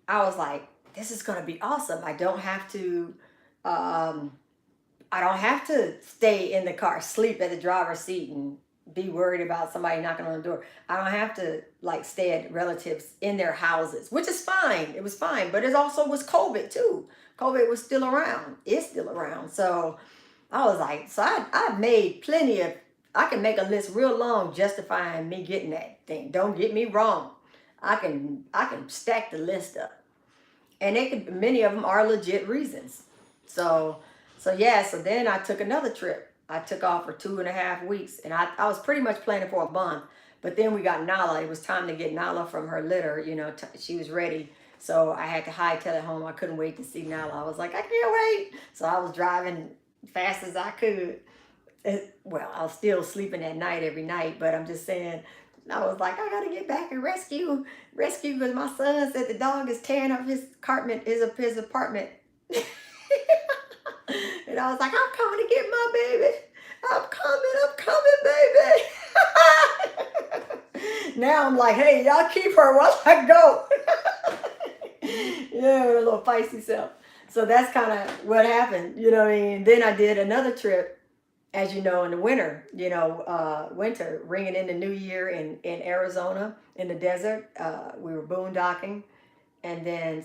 I was like, this is gonna be awesome. I don't have to stay in the car, sleep at the driver's seat and be worried about somebody knocking on the door. I don't have to like stay at relatives in their houses, which is fine. It was fine, but it also was COVID too. COVID was still around. It's still around. So I was like, so I've made plenty of I can make a list real long justifying me getting that thing. Don't get me wrong. I can stack the list up. And many of them are legit reasons. So yeah, so then I took another trip. I took off for 2.5 weeks, and I was pretty much planning for a month. But then we got Nala. It was time to get Nala from her litter. You know, she was ready. So I had to hightail it home. I couldn't wait to see Nala. I was like, I can't wait. So I was driving fast as I could. Well, I was still sleeping at night every night, but I'm just saying, I was like, I gotta get back and rescue, because my son said the dog is tearing up his apartment, his apartment. And I was like, I'm coming to get my baby. I'm coming, baby. Now I'm like, hey, y'all keep her while I go. Yeah, with a little feisty self. So that's kind of what happened, you know what I mean? Then I did another trip, as you know, in the winter, winter, ringing in the new year in Arizona, in the desert. We were boondocking, and then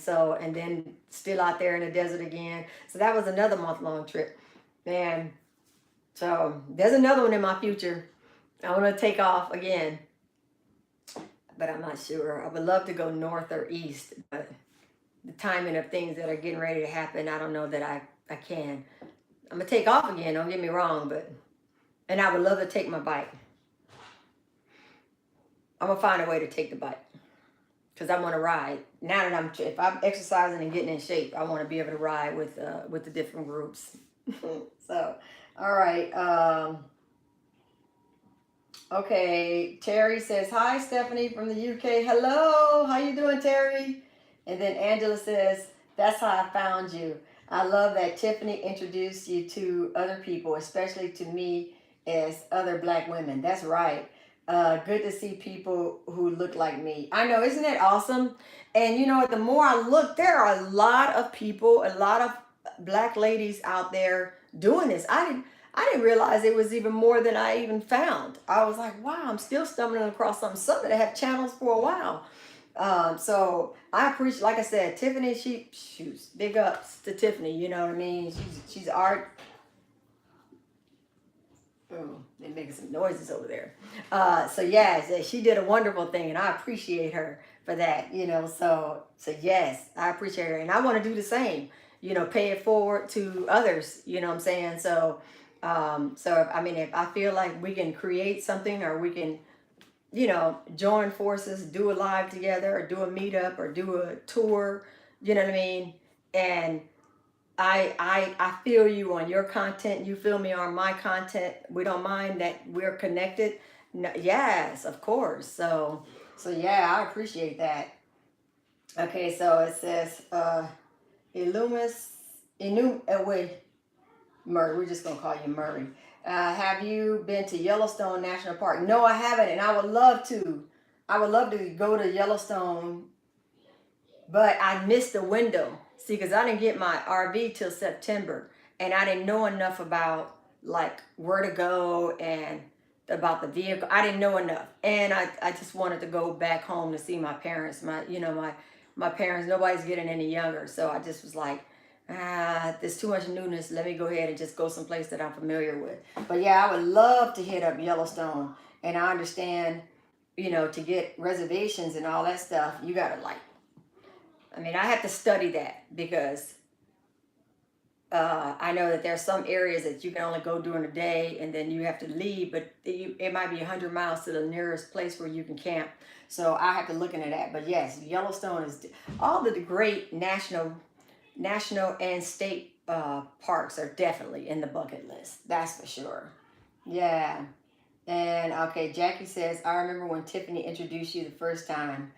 still out there in the desert again. So that was another month-long trip. And so there's another one in my future. I want to take off again, but I'm not sure. I would love to go north or east, but the timing of things that are getting ready to happen, I don't know that I can. I'm gonna take off again, don't get me wrong, and I would love to take my bike. I'm gonna find a way to take the bike, because I want to ride. Now that if I'm exercising and getting in shape, I want to be able to ride with the different groups. So, all right. Okay, Terry says, hi, Stephanie from the UK. Hello, how you doing, Terry? And then Angela says, that's how I found you. I love that Tiffany introduced you to other people, especially to me as other Black women. That's right. Good to see people who look like me. I know, isn't that awesome? And you know, the more I look, there are a lot of people, a lot of Black ladies out there doing this. I didn't realize it was even more than I even found. I was like, wow, I'm still stumbling across some that have channels for a while. So I appreciate, like I said, Tiffany, she shoots big ups to Tiffany, you know what I mean? She's art. Oh, they're making some noises over there. So yeah, she did a wonderful thing, and I appreciate her for that, you know. So yes, I appreciate her, and I want to do the same, you know, pay it forward to others, you know what I'm saying? So if I feel like we can create something, or we can, you know, join forces, do a live together, or do a meetup, or do a tour, you know what I mean? And I feel you on your content, you feel me on my content. We don't mind that we're connected. No, yes, of course. So yeah, I appreciate that. Okay, so it says Murray, we're just gonna call you Murray. Have you been to Yellowstone National Park? No, I haven't, and I would love to. I would love to go to Yellowstone, but I missed the window. See, because I didn't get my RV till September, and I didn't know enough about like where to go and about the vehicle. I didn't know enough, and I just wanted to go back home to see my parents. My parents. Nobody's getting any younger, so I just was like, there's too much newness. Let me go ahead and just go someplace that I'm familiar with. But yeah, I would love to hit up Yellowstone, and I understand, you know, to get reservations and all that stuff, you gotta I have to study that, because I know that there's some areas that you can only go during the day, and then you have to leave, but it might be 100 miles to the nearest place where you can camp. So I have to look into that. But yes, Yellowstone is all the great national and state parks are definitely in the bucket list. That's for sure. Yeah. And okay, Jackie says, I remember when Tiffany introduced you the first time.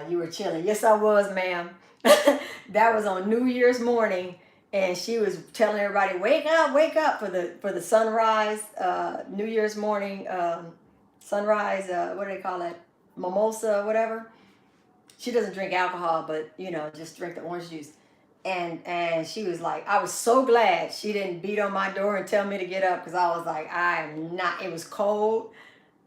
You were chilling. Yes, I was, ma'am. That was on New Year's morning, and she was telling everybody, wake up for the sunrise, New Year's morning, sunrise, what do they call it? Mimosa, whatever. She doesn't drink alcohol, but you know, just drink the orange juice. And she was like, I was so glad she didn't beat on my door and tell me to get up, because I was like, I'm not, it was cold.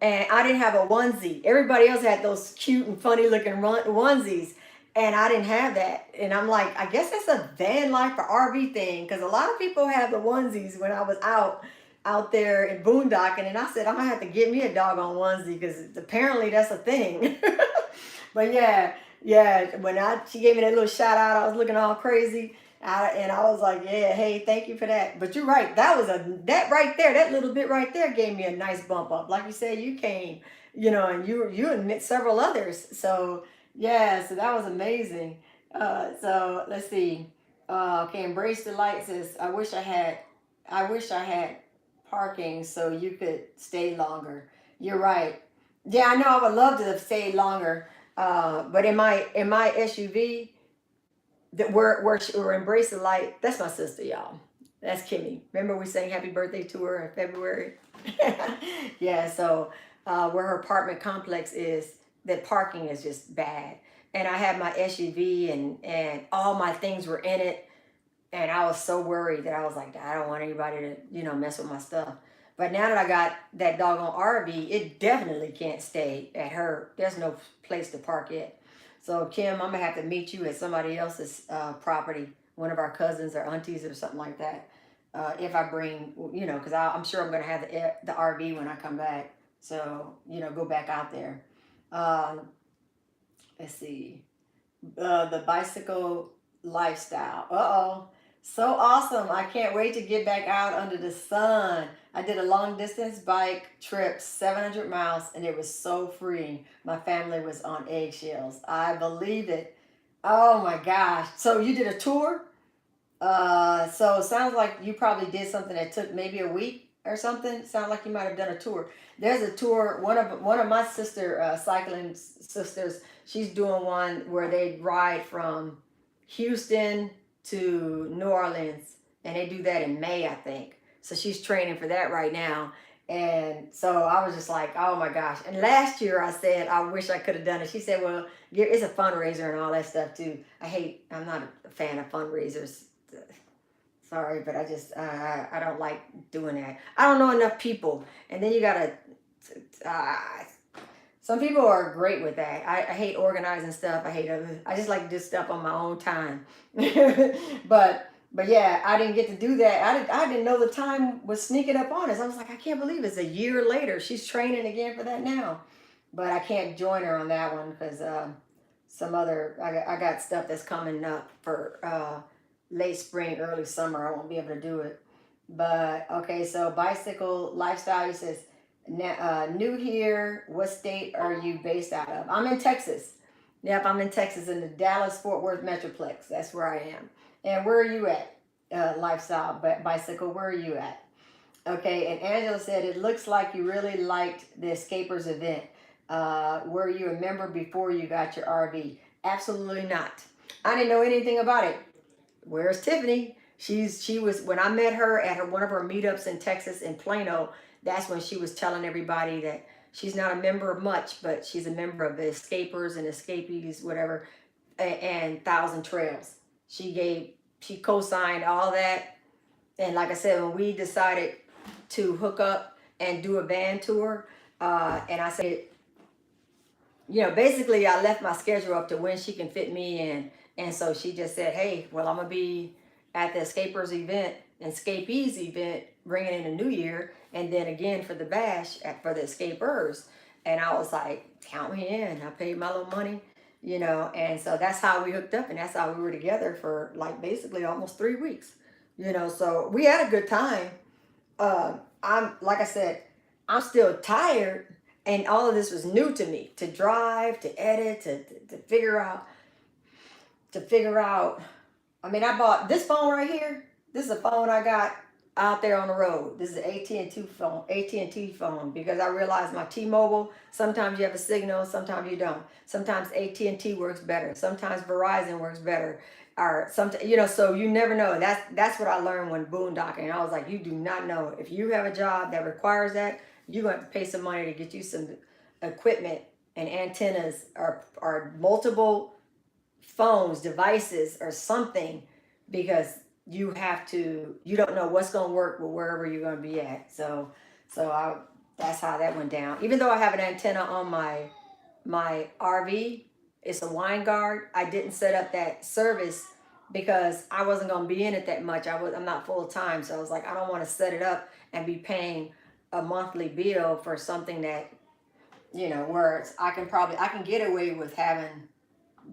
And I didn't have a onesie. Everybody else had those cute and funny looking onesies, and I didn't have that. And I'm like, I guess that's a van life or RV thing, because a lot of people have the onesies when I was out. out there in boondocking, and I said I'm gonna have to get me a doggone onesie because apparently that's a thing. But yeah, when she gave me that little shout out, I was looking all crazy. And I was like, yeah, hey, thank you for that. But you're right, that right there, that little bit right there gave me a nice bump up. Like you said, you came, and you and met several others. So yeah, so that was amazing. So let's see. Okay, embrace the light says, I wish I had parking so you could stay longer. You're right. Yeah, I know I would love to have stayed longer. But in my SUV, that we're embrace the light. That's my sister, y'all. That's Kimmy. Remember we sang happy birthday to her in February? Yeah, so where her apartment complex is, the parking is just bad. And I had my SUV and all my things were in it. And I was so worried that I was like, I don't want anybody to, mess with my stuff. But now that I got that doggone RV, it definitely can't stay at her. There's no place to park it. So Kim, I'm gonna have to meet you at somebody else's property, one of our cousins or aunties or something like that. If I bring, because I'm sure I'm gonna have the RV when I come back. So go back out there. Um, let's see, the bicycle lifestyle. Uh-oh. So awesome. I can't wait to get back out under the sun. I did a long distance bike trip, 700 miles, and it was so freeing. My family was on eggshells. I believe it. Oh my gosh. So you did a tour? So it sounds like you probably did something that took maybe a week or something. Sounds like you might have done a tour. There's a tour. One of my cycling sisters. She's doing one where they ride from Houston to New Orleans, and they do that in May, I think. So she's training for that right now. And so I was just like, oh my gosh. And last year I said, I wish I could have done it. She said, well, it's a fundraiser and all that stuff too. I'm not a fan of fundraisers. Sorry, but I don't like doing that. I don't know enough people. And then you gotta, uh, some people are great with that. I hate organizing stuff. I just like to do stuff on my own time. But yeah, I didn't get to do that. I didn't know the time was sneaking up on us. I was like, I can't believe it's a year later. She's training again for that now. But I can't join her on that one because I got stuff that's coming up for late spring, early summer. I won't be able to do it. But okay, so bicycle lifestyle, he says, new here. What state are you based out of? I'm in Texas. Yep, I'm in Texas in the Dallas-Fort Worth Metroplex. That's where I am. And where are you at? Lifestyle, bicycle, where are you at? Okay, and Angela said, it looks like you really liked the Escapers event. Were you a member before you got your RV? Absolutely not. I didn't know anything about it. Where's Tiffany? She was, when I met her at one of her meetups in Texas in Plano, that's when she was telling everybody that she's not a member of much, but she's a member of the Escapers and Escapees, whatever, and Thousand Trails. She co-signed all that. And like I said, when we decided to hook up and do a van tour, and I said, basically I left my schedule up to when she can fit me in. And so she just said, hey, well, I'm going to be at the Escapers event and Escapees event, bringing in a new year. And then again for the bash for the Escapers. And I was like, count me in. I paid my little money, and so that's how we hooked up. And that's how we were together for like basically almost 3 weeks, so we had a good time. Like I said, I'm still tired. And all of this was new to me, to drive, to edit, to figure out. I mean, I bought this phone right here. This is a phone I got out there on the road. This is an AT&T phone, because I realized my T-Mobile, sometimes you have a signal, sometimes you don't. Sometimes AT&T works better. Sometimes Verizon works better. Or sometimes, so you never know. That's what I learned when boondocking. And I was like, you do not know. If you have a job that requires that, you're going to have to pay some money to get you some equipment and antennas or multiple phones, devices, or something, because you don't know what's going to work with wherever you're going to be at. So that's how that went down. Even though I have an antenna on my RV, it's a wine guard. I didn't set up that service because I wasn't gonna be in it that much. I'm not full time, so I was like, I don't want to set it up and be paying a monthly bill for something that, where I can get away with having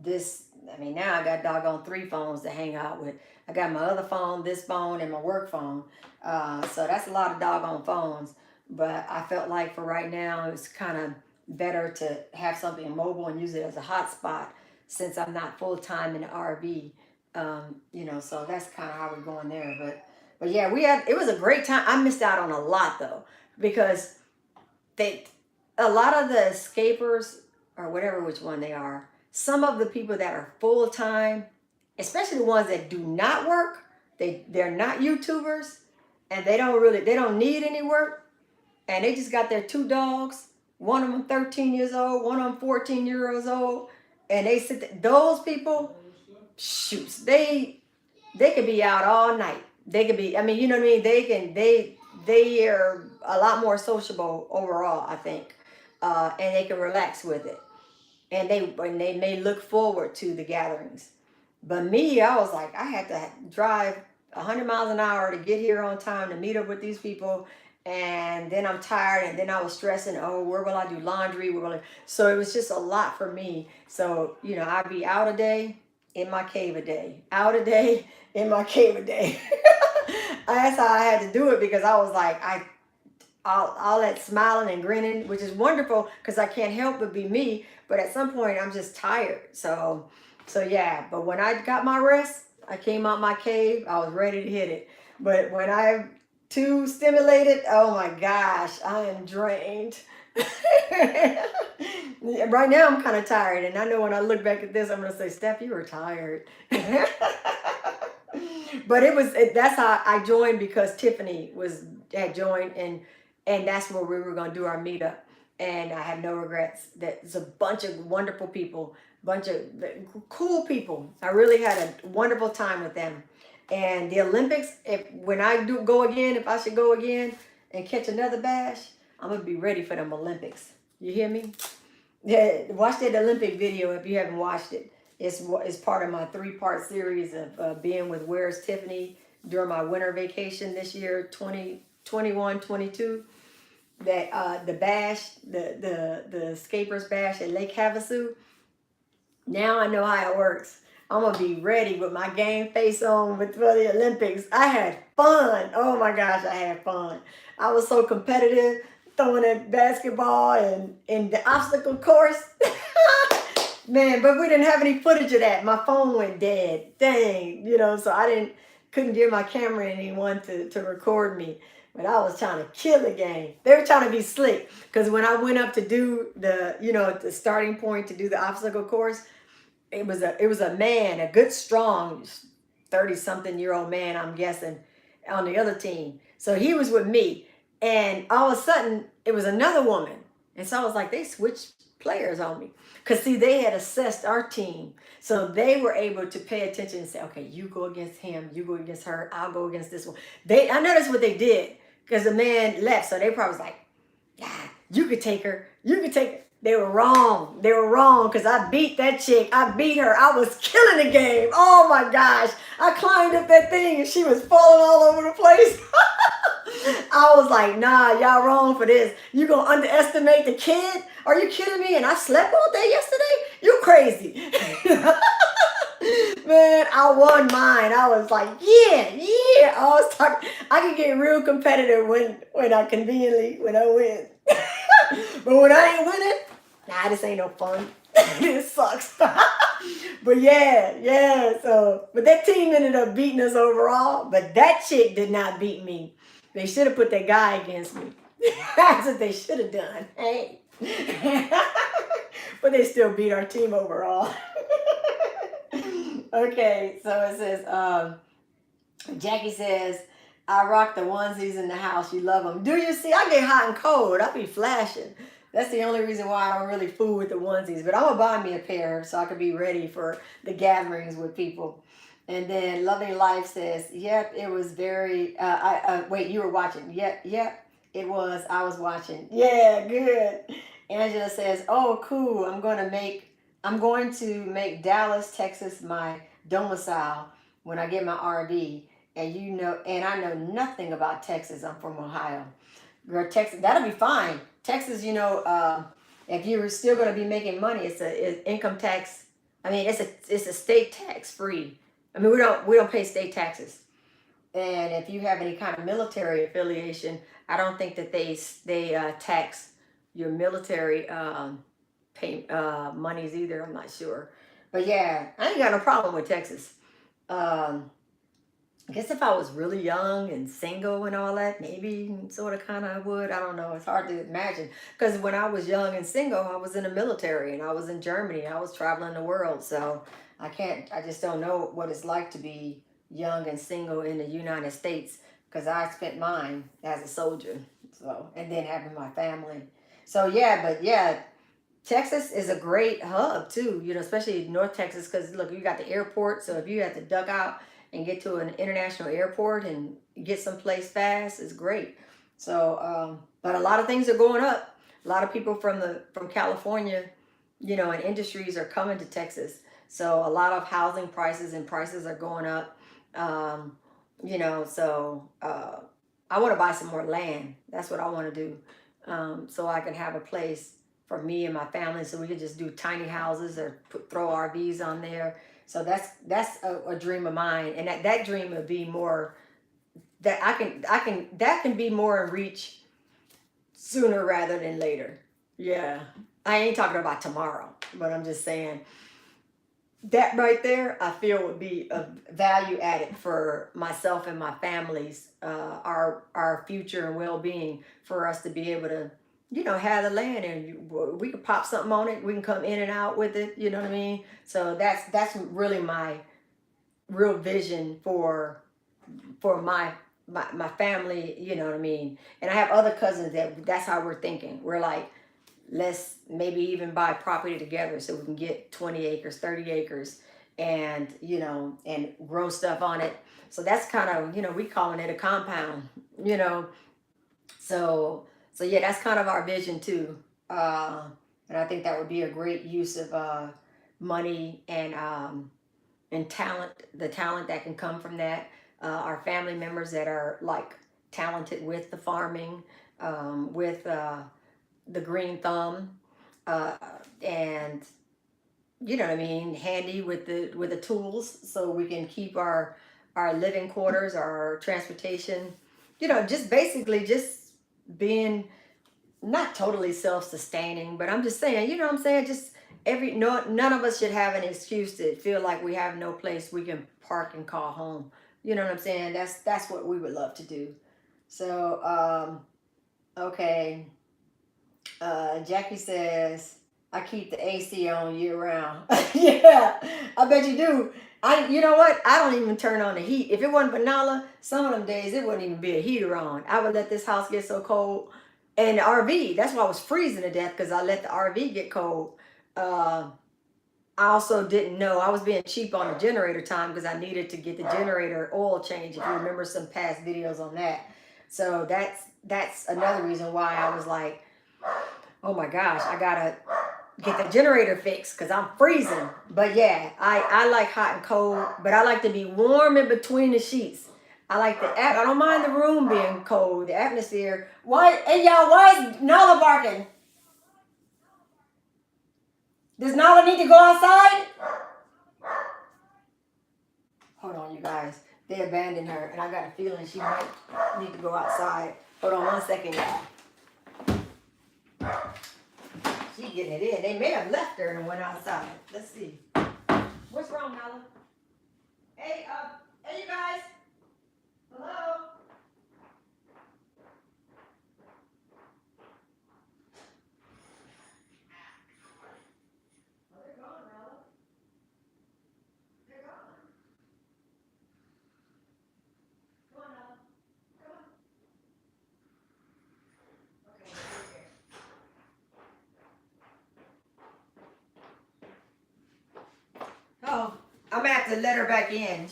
this. I mean, now I got doggone 3 phones to hang out with. I got my other phone, this phone, and my work phone. So that's a lot of doggone phones. But I felt like for right now, it's kind of better to have something mobile and use it as a hotspot since I'm not full time in the RV. So that's kind of how we're going there. But yeah, it was a great time. I missed out on a lot though because they a lot of the escapers or whatever which one they are, some of the people that are full time, especially the ones that do not work, they're not YouTubers and they don't need any work, and they just got their 2 dogs. One of them 13 years old, one of them 14 years old, and they sit there. Those people, shoots, they could be out all night. They could be, I mean, you know what I mean? They are a lot more sociable overall, I think. And they can relax with it. And they may look forward to the gatherings. But me, I was like, I had to drive 100 miles an hour to get here on time to meet up with these people. And then I'm tired, and then I was stressing, oh, where will I do laundry? So it was just a lot for me. So, I'd be out a day, in my cave a day, out a day, in my cave a day. That's how I had to do it because I was like, all that smiling and grinning, which is wonderful because I can't help but be me. But at some point, I'm just tired. So yeah. But when I got my rest, I came out my cave. I was ready to hit it. But when I'm too stimulated, oh my gosh, I am drained. Right now, I'm kind of tired, and I know when I look back at this, I'm gonna say, Steph, you were tired. But that's how I joined because Tiffany had joined, and that's where we were gonna do our meetup. And I have no regrets. There's a bunch of wonderful people, bunch of cool people. I really had a wonderful time with them. And the Olympics, when I do go again, if I should go again and catch another bash, I'm gonna be ready for them Olympics. You hear me? Yeah, watch that Olympic video if you haven't watched it. It's part of my 3-part series of being with Where's Tiffany during my winter vacation this year, 2021, 22. That the bash, the Scapers bash at Lake Havasu. Now I know how it works. I'm gonna be ready with my game face on for the Olympics. I had fun. Oh my gosh, I had fun. I was so competitive, throwing that basketball and in the obstacle course. Man, but we didn't have any footage of that. My phone went dead. Dang, so I couldn't give my camera anyone to record me. But I was trying to kill the game. They were trying to be slick. Because when I went up to do the starting point to do the obstacle course, it was a man, a good strong 30-something-year-old man, I'm guessing, on the other team. So he was with me. And all of a sudden, it was another woman. And so I was like, they switched players on me. Because, see, they had assessed our team. So they were able to pay attention and say, okay, you go against him, you go against her, I'll go against this one. I noticed what they did because the man left. So they probably was like, yeah, you could take her. You could take her. They were wrong. They were wrong because I beat that chick. I beat her. I was killing the game. Oh, my gosh. I climbed up that thing and she was falling all over the place. I was like, nah, y'all wrong for this. You gonna underestimate the kid? Are you kidding me? And I slept all day yesterday? You crazy. Man, I won mine. I was like, yeah. I could get real competitive when I win. But when I ain't winning, nah, this ain't no fun. This sucks. But yeah. But that team ended up beating us overall. But that chick did not beat me. They should have put that guy against me. That's what they should have done. Hey. But they still beat our team overall. Okay, so it says, Jackie says, I rock the onesies in the house. You love them. Do you see? I get hot and cold. I be flashing. That's the only reason why I don't really fool with the onesies. But I'm going to buy me a pair so I can be ready for the gatherings with people. And then Loving Life says, yep, it was very, wait, you were watching. Yep, it was. I was watching. Yeah, good. Angela says, oh, cool. I'm going to make Dallas, Texas my domicile when I get my RV. And you know, and I know nothing about Texas. I'm from Ohio. Girl, Texas, that'll be fine. Texas, you know, if you're still going to be making money, it's income tax. I mean, it's a state tax free. I mean, we don't pay state taxes. And if you have any kind of military affiliation, I don't think that they tax your military pay monies either. I'm not sure, but yeah, I ain't got no problem with Texas. Um, I guess if I was really young and single and all that, maybe sort of kind of would. I don't know. It's hard to imagine because when I was young and single, I was in the military and I was in Germany. I was traveling the world, so I can't. I just don't know what it's like to be young and single in the United States because I spent mine as a soldier. So and then having my family. So yeah, but yeah, Texas is a great hub too, you know, especially North Texas, because look, you got the airport. So if you have to duck out and get to an international airport and get someplace fast, it's great. So, but a lot of things are going up. A lot of people from California, you know, and industries are coming to Texas. So a lot of housing prices and prices are going up. You know, so I want to buy some more land. That's what I want to do, so I can have a place for me and my family, so we could just do tiny houses or throw RVs on there. So that's a dream of mine, and that dream would be more that that can be more in reach sooner rather than later. Yeah, I ain't talking about tomorrow, but I'm just saying that right there, I feel would be a value added for myself and my families, our future and well being, for us to be able to, you know, have the land and we could pop something on it. We can come in and out with it. You know what I mean? So that's really my real vision for my family. You know what I mean? And I have other cousins that's how we're thinking. We're like, let's maybe even buy property together so we can get 20 acres, 30 acres, and, you know, and grow stuff on it. So that's kind of, you know, we calling it a compound, you know. So yeah, that's kind of our vision too. And I think that would be a great use of money and talent, the talent that can come from that. Our family members that are like talented with the farming, with the green thumb, uh, and you know what I mean, handy with the tools, so we can keep our living quarters, our transportation, you know, just basically just being not totally self-sustaining, but I'm just saying, you know what I'm saying, just none of us should have an excuse to feel like we have no place we can park and call home. You know what I'm saying? That's what we would love to do. So okay. Jackie says, I keep the AC on year round. Yeah, I bet you do. You know what? I don't even turn on the heat. If it wasn't for Nala, some of them days it wouldn't even be a heater on. I would let this house get so cold. And the RV, that's why I was freezing to death, because I let the RV get cold. Uh, I also didn't know I was being cheap on the generator time because I needed to get the generator oil change. If you remember some past videos on that, so that's another reason why I was like, oh my gosh, I gotta get the generator fixed because I'm freezing. But yeah, I like hot and cold, but I like to be warm in between the sheets. I like I don't mind the room being cold, the atmosphere. Why, hey y'all, why is Nella barking? Does Nala need to go outside? Hold on, you guys. They abandoned her, and I got a feeling she might need to go outside. Hold on 1 second, y'all. She getting it in. They may have left her and went outside. Let's see. What's wrong, Nala? Hey, hey, you guys. Hello. Oh, they're gone, Nala. They're gone. Come on, Nala. Come on. Okay, here. Oh, I'm gonna have to let her back in.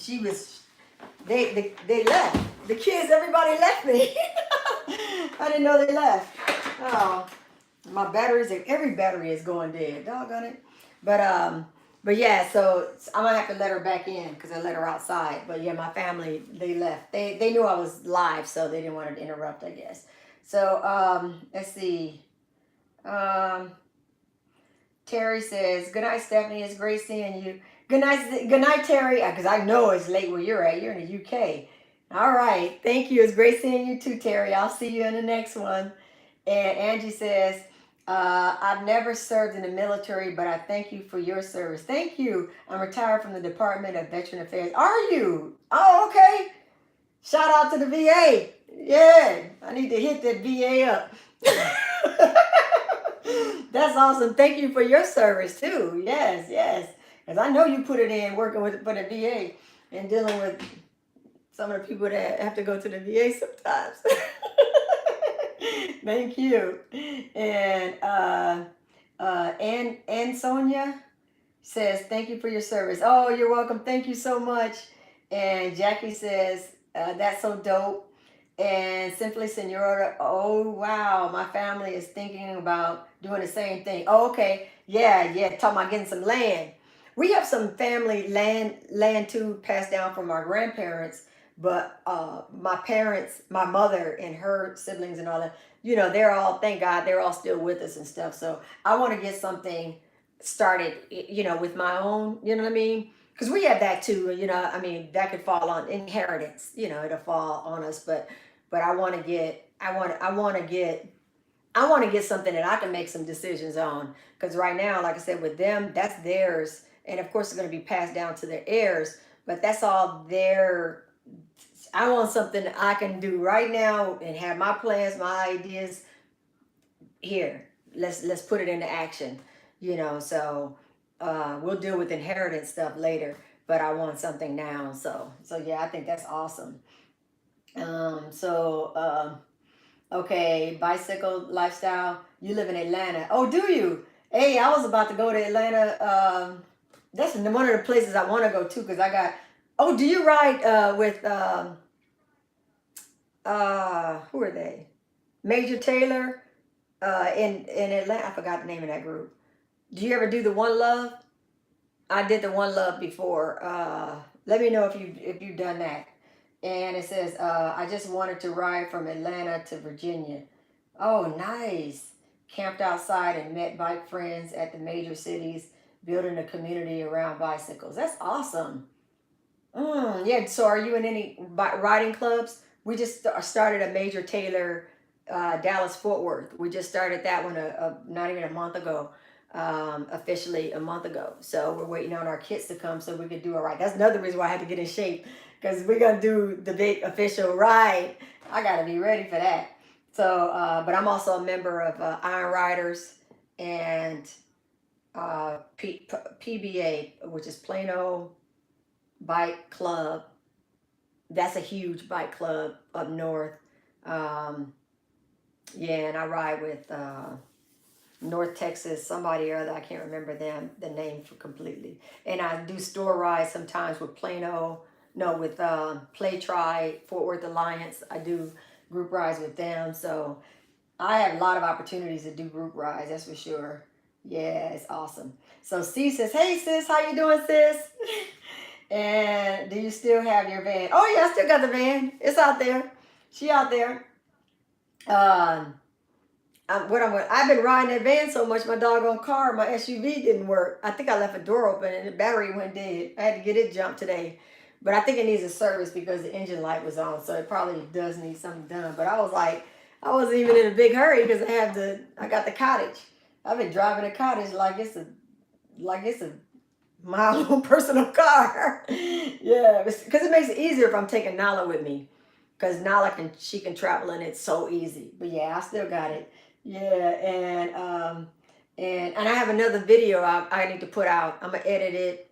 They left. The kids, everybody left me. I didn't know they left. Oh, my batteries, every battery is going dead. Doggone it. But But yeah, so I'm gonna have to let her back in because I let her outside. But yeah, my family, they left. They knew I was live, so they didn't want to interrupt, I guess. So let's see. Um, Terry says, "Good night, Stephanie. It's great seeing you." Good night, Terry. Because I know it's late where you're at. You're in the UK. All right. Thank you. It's great seeing you too, Terry. I'll see you in the next one. And Angie says, I've never served in the military, but I thank you for your service. Thank you. I'm retired from the Department of Veteran Affairs. Are you? Oh, okay. Shout out to the VA. Yeah, I need to hit that VA up. That's awesome. Thank you for your service too. Yes, yes. Because I know you put it in working with for the VA and dealing with some of the people that have to go to the VA sometimes. Thank you. And Sonia says, thank you for your service. Oh, you're welcome. Thank you so much. And Jackie says, that's so dope. And Simply Senora, oh, wow. My family is thinking about doing the same thing. Oh, okay. Yeah, yeah. Talking about getting some land. We have some family land too passed down from our grandparents. But my parents, my mother and her siblings and all that, they're all, thank God, they're all still with us and stuff. So I want to get something started, with my own, you know what I mean? Because we have that too, I mean, that could fall on inheritance, it'll fall on us. But I want to get, I want to get something that I can make some decisions on. Because right now, like I said, with them, that's theirs. And of course, it's going to be passed down to their heirs. But that's all their. I want something that I can do right now and have my plans, my ideas here. Let's put it into action. So we'll deal with inheritance stuff later. But I want something now. So yeah, I think that's awesome. Okay, bicycle lifestyle. You live in Atlanta. Oh, do you? Hey, I was about to go to Atlanta. That's one of the places I want to go to because I got. Oh, do you ride with who are they? Major Taylor in Atlanta. I forgot the name of that group. Do you ever do the One Love? I did the One Love before. Let me know if you've done that. And it says, I just wanted to ride from Atlanta to Virginia. Oh, nice. Camped outside and met bike friends at the major cities, building a community around bicycles. That's awesome. Yeah, so are you in any riding clubs? We just started a Major Taylor Dallas Fort Worth. We just started that one not even a month ago, officially a month ago. So we're waiting on our kits to come so we could do a ride. That's another reason why I had to get in shape because we're going to do the big official ride. I got to be ready for that. So, but I'm also a member of Iron Riders and PBA, which is Plano Bike Club. That's a huge bike club up north. Yeah, and I ride with North Texas, somebody or other. I can't remember the name completely. And I do store rides sometimes with with Play Try, Fort Worth Alliance. I do group rides with them. So I have a lot of opportunities to do group rides, that's for sure. Yeah, it's awesome. So C says, hey sis, how you doing, sis? And do you still have your van? Oh yeah, I still got the van. It's out there. She out there. I've been riding that van so much, my doggone car, my SUV didn't work. I think I left a door open and the battery went dead. I had to get it jumped today. But I think it needs a service because the engine light was on, so it probably does need something done. But I was like, I wasn't even in a big hurry because I got the cottage. I've been driving a cottage like it's my own personal car. Yeah, because it makes it easier if I'm taking Nala with me. Because Nala she can travel and it's so easy. But yeah, I still got it. Yeah, and I have another video I need to put out. I'm gonna edit it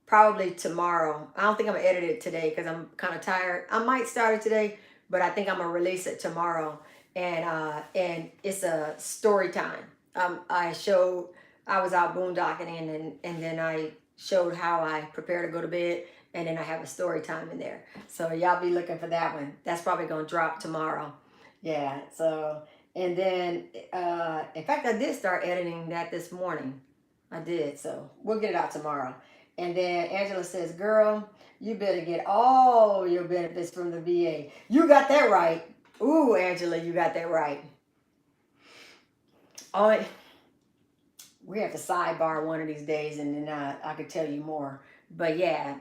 probably tomorrow. I don't think I'm gonna edit it today because I'm kind of tired. I might start it today, but I think I'm gonna release it tomorrow. And it's a story time. I was out boondocking and then I showed how I prepare to go to bed, and then I have a story time in there. So y'all be looking for that one. That's probably gonna drop tomorrow. Yeah. So and then in fact I did start editing that this morning. I did. So we'll get it out tomorrow. And then Angela says, girl, you better get all your benefits from the VA. You got that right. Ooh, Angela, you got that right. Oh, we have to sidebar one of these days, and then I could tell you more. But yeah.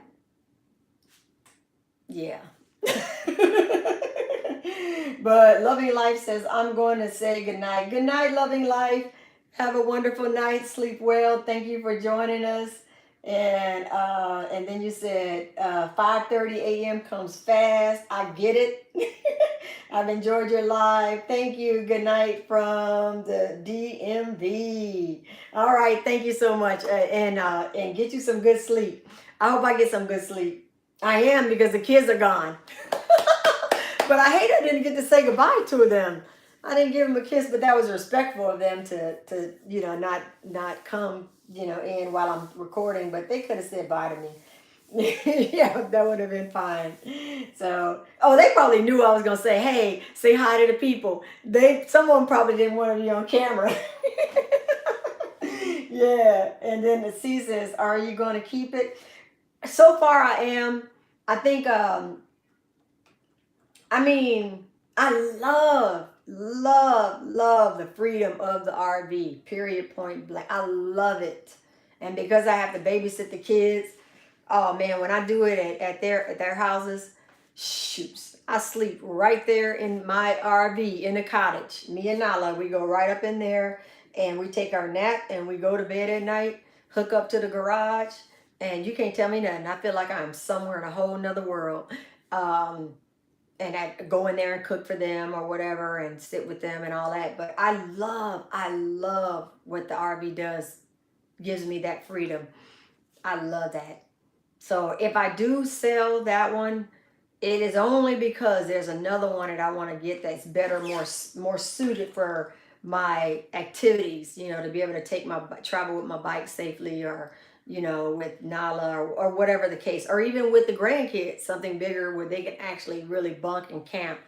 But Loving Life says, I'm going to say good night. Good night, Loving Life. Have a wonderful night. Sleep well. Thank you for joining us. And then you said 5:30 a.m. comes fast. I get it. I've enjoyed your live. Thank you. Good night from the DMV. All right. Thank you so much. And get you some good sleep. I hope I get some good sleep. I am, because the kids are gone. But I hate I didn't get to say goodbye to them. I didn't give them a kiss, but that was respectful of them to not come, in while I'm recording, but they could have said bye to me. Yeah, that would have been fine. So, they probably knew I was going to say, hey, say hi to the people. Some of them probably didn't want to be on camera. Yeah, and then the C says, are you going to keep it? So far I am. I think, I love the freedom of the RV, period, point blank. I love it. And because I have to babysit the kids, oh man, when I do it at their houses, shoots. I sleep right there in my RV in the cottage. Me and Nala, we go right up in there and we take our nap and we go to bed at night, hook up to the garage, and you can't tell me nothing. I feel like I'm somewhere in a whole nother world. And I go in there and cook for them or whatever and sit with them and all that. But I love what the RV does, gives me that freedom. I love that. So if I do sell that one, it is only because there's another one that I want to get that's better, more suited for my activities, to be able to travel with my bike safely, or with Nala, or whatever the case, or even with the grandkids, something bigger where they can actually really bunk and camp,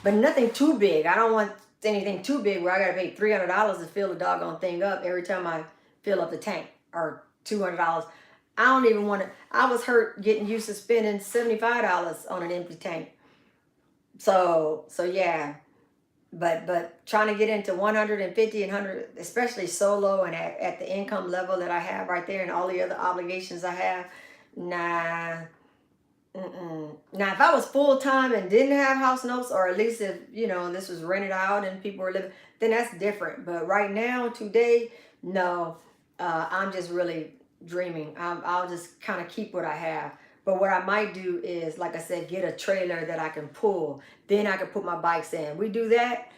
but nothing too big. I don't want anything too big where I got to pay $300 to fill the doggone thing up every time I fill up the tank, or $200. I don't even want to. I was hurt getting used to spending $75 on an empty tank. So yeah. But trying to get into 150 and 100, especially solo and at the income level that I have right there and all the other obligations I have, nah. Now, if I was full time and didn't have house notes, or at least if, this was rented out and people were living, then that's different. But right now, today, no, I'm just really dreaming. I'll just kind of keep what I have. But what I might do is, like I said, get a trailer that I can pull. Then I can put my bikes in. We do that,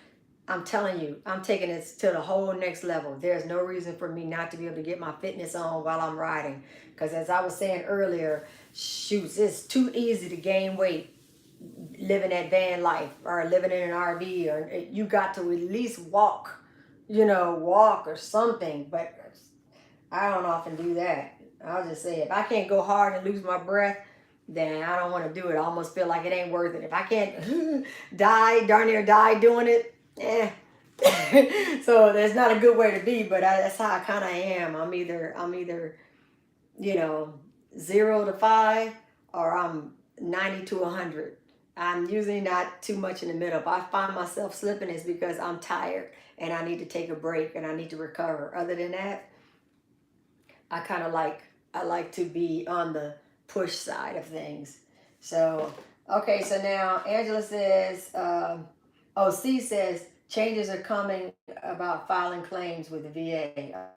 I'm telling you, I'm taking it to the whole next level. There's no reason for me not to be able to get my fitness on while I'm riding. Because as I was saying earlier, shoots, it's too easy to gain weight living that van life or living in an RV. Or you got to at least walk, walk or something. But I don't often do that. I'll just say, if I can't go hard and lose my breath, then I don't want to do it. I almost feel like it ain't worth it. If I can't darn near die doing it, so that's not a good way to be, but that's how I kind of am. I'm either 0 to 5, or I'm 90 to 100. I'm usually not too much in the middle. If I find myself slipping, it's because I'm tired and I need to take a break and I need to recover. Other than that, I like to be on the push side of things. So okay, so now Angela says, C says changes are coming about filing claims with the VA.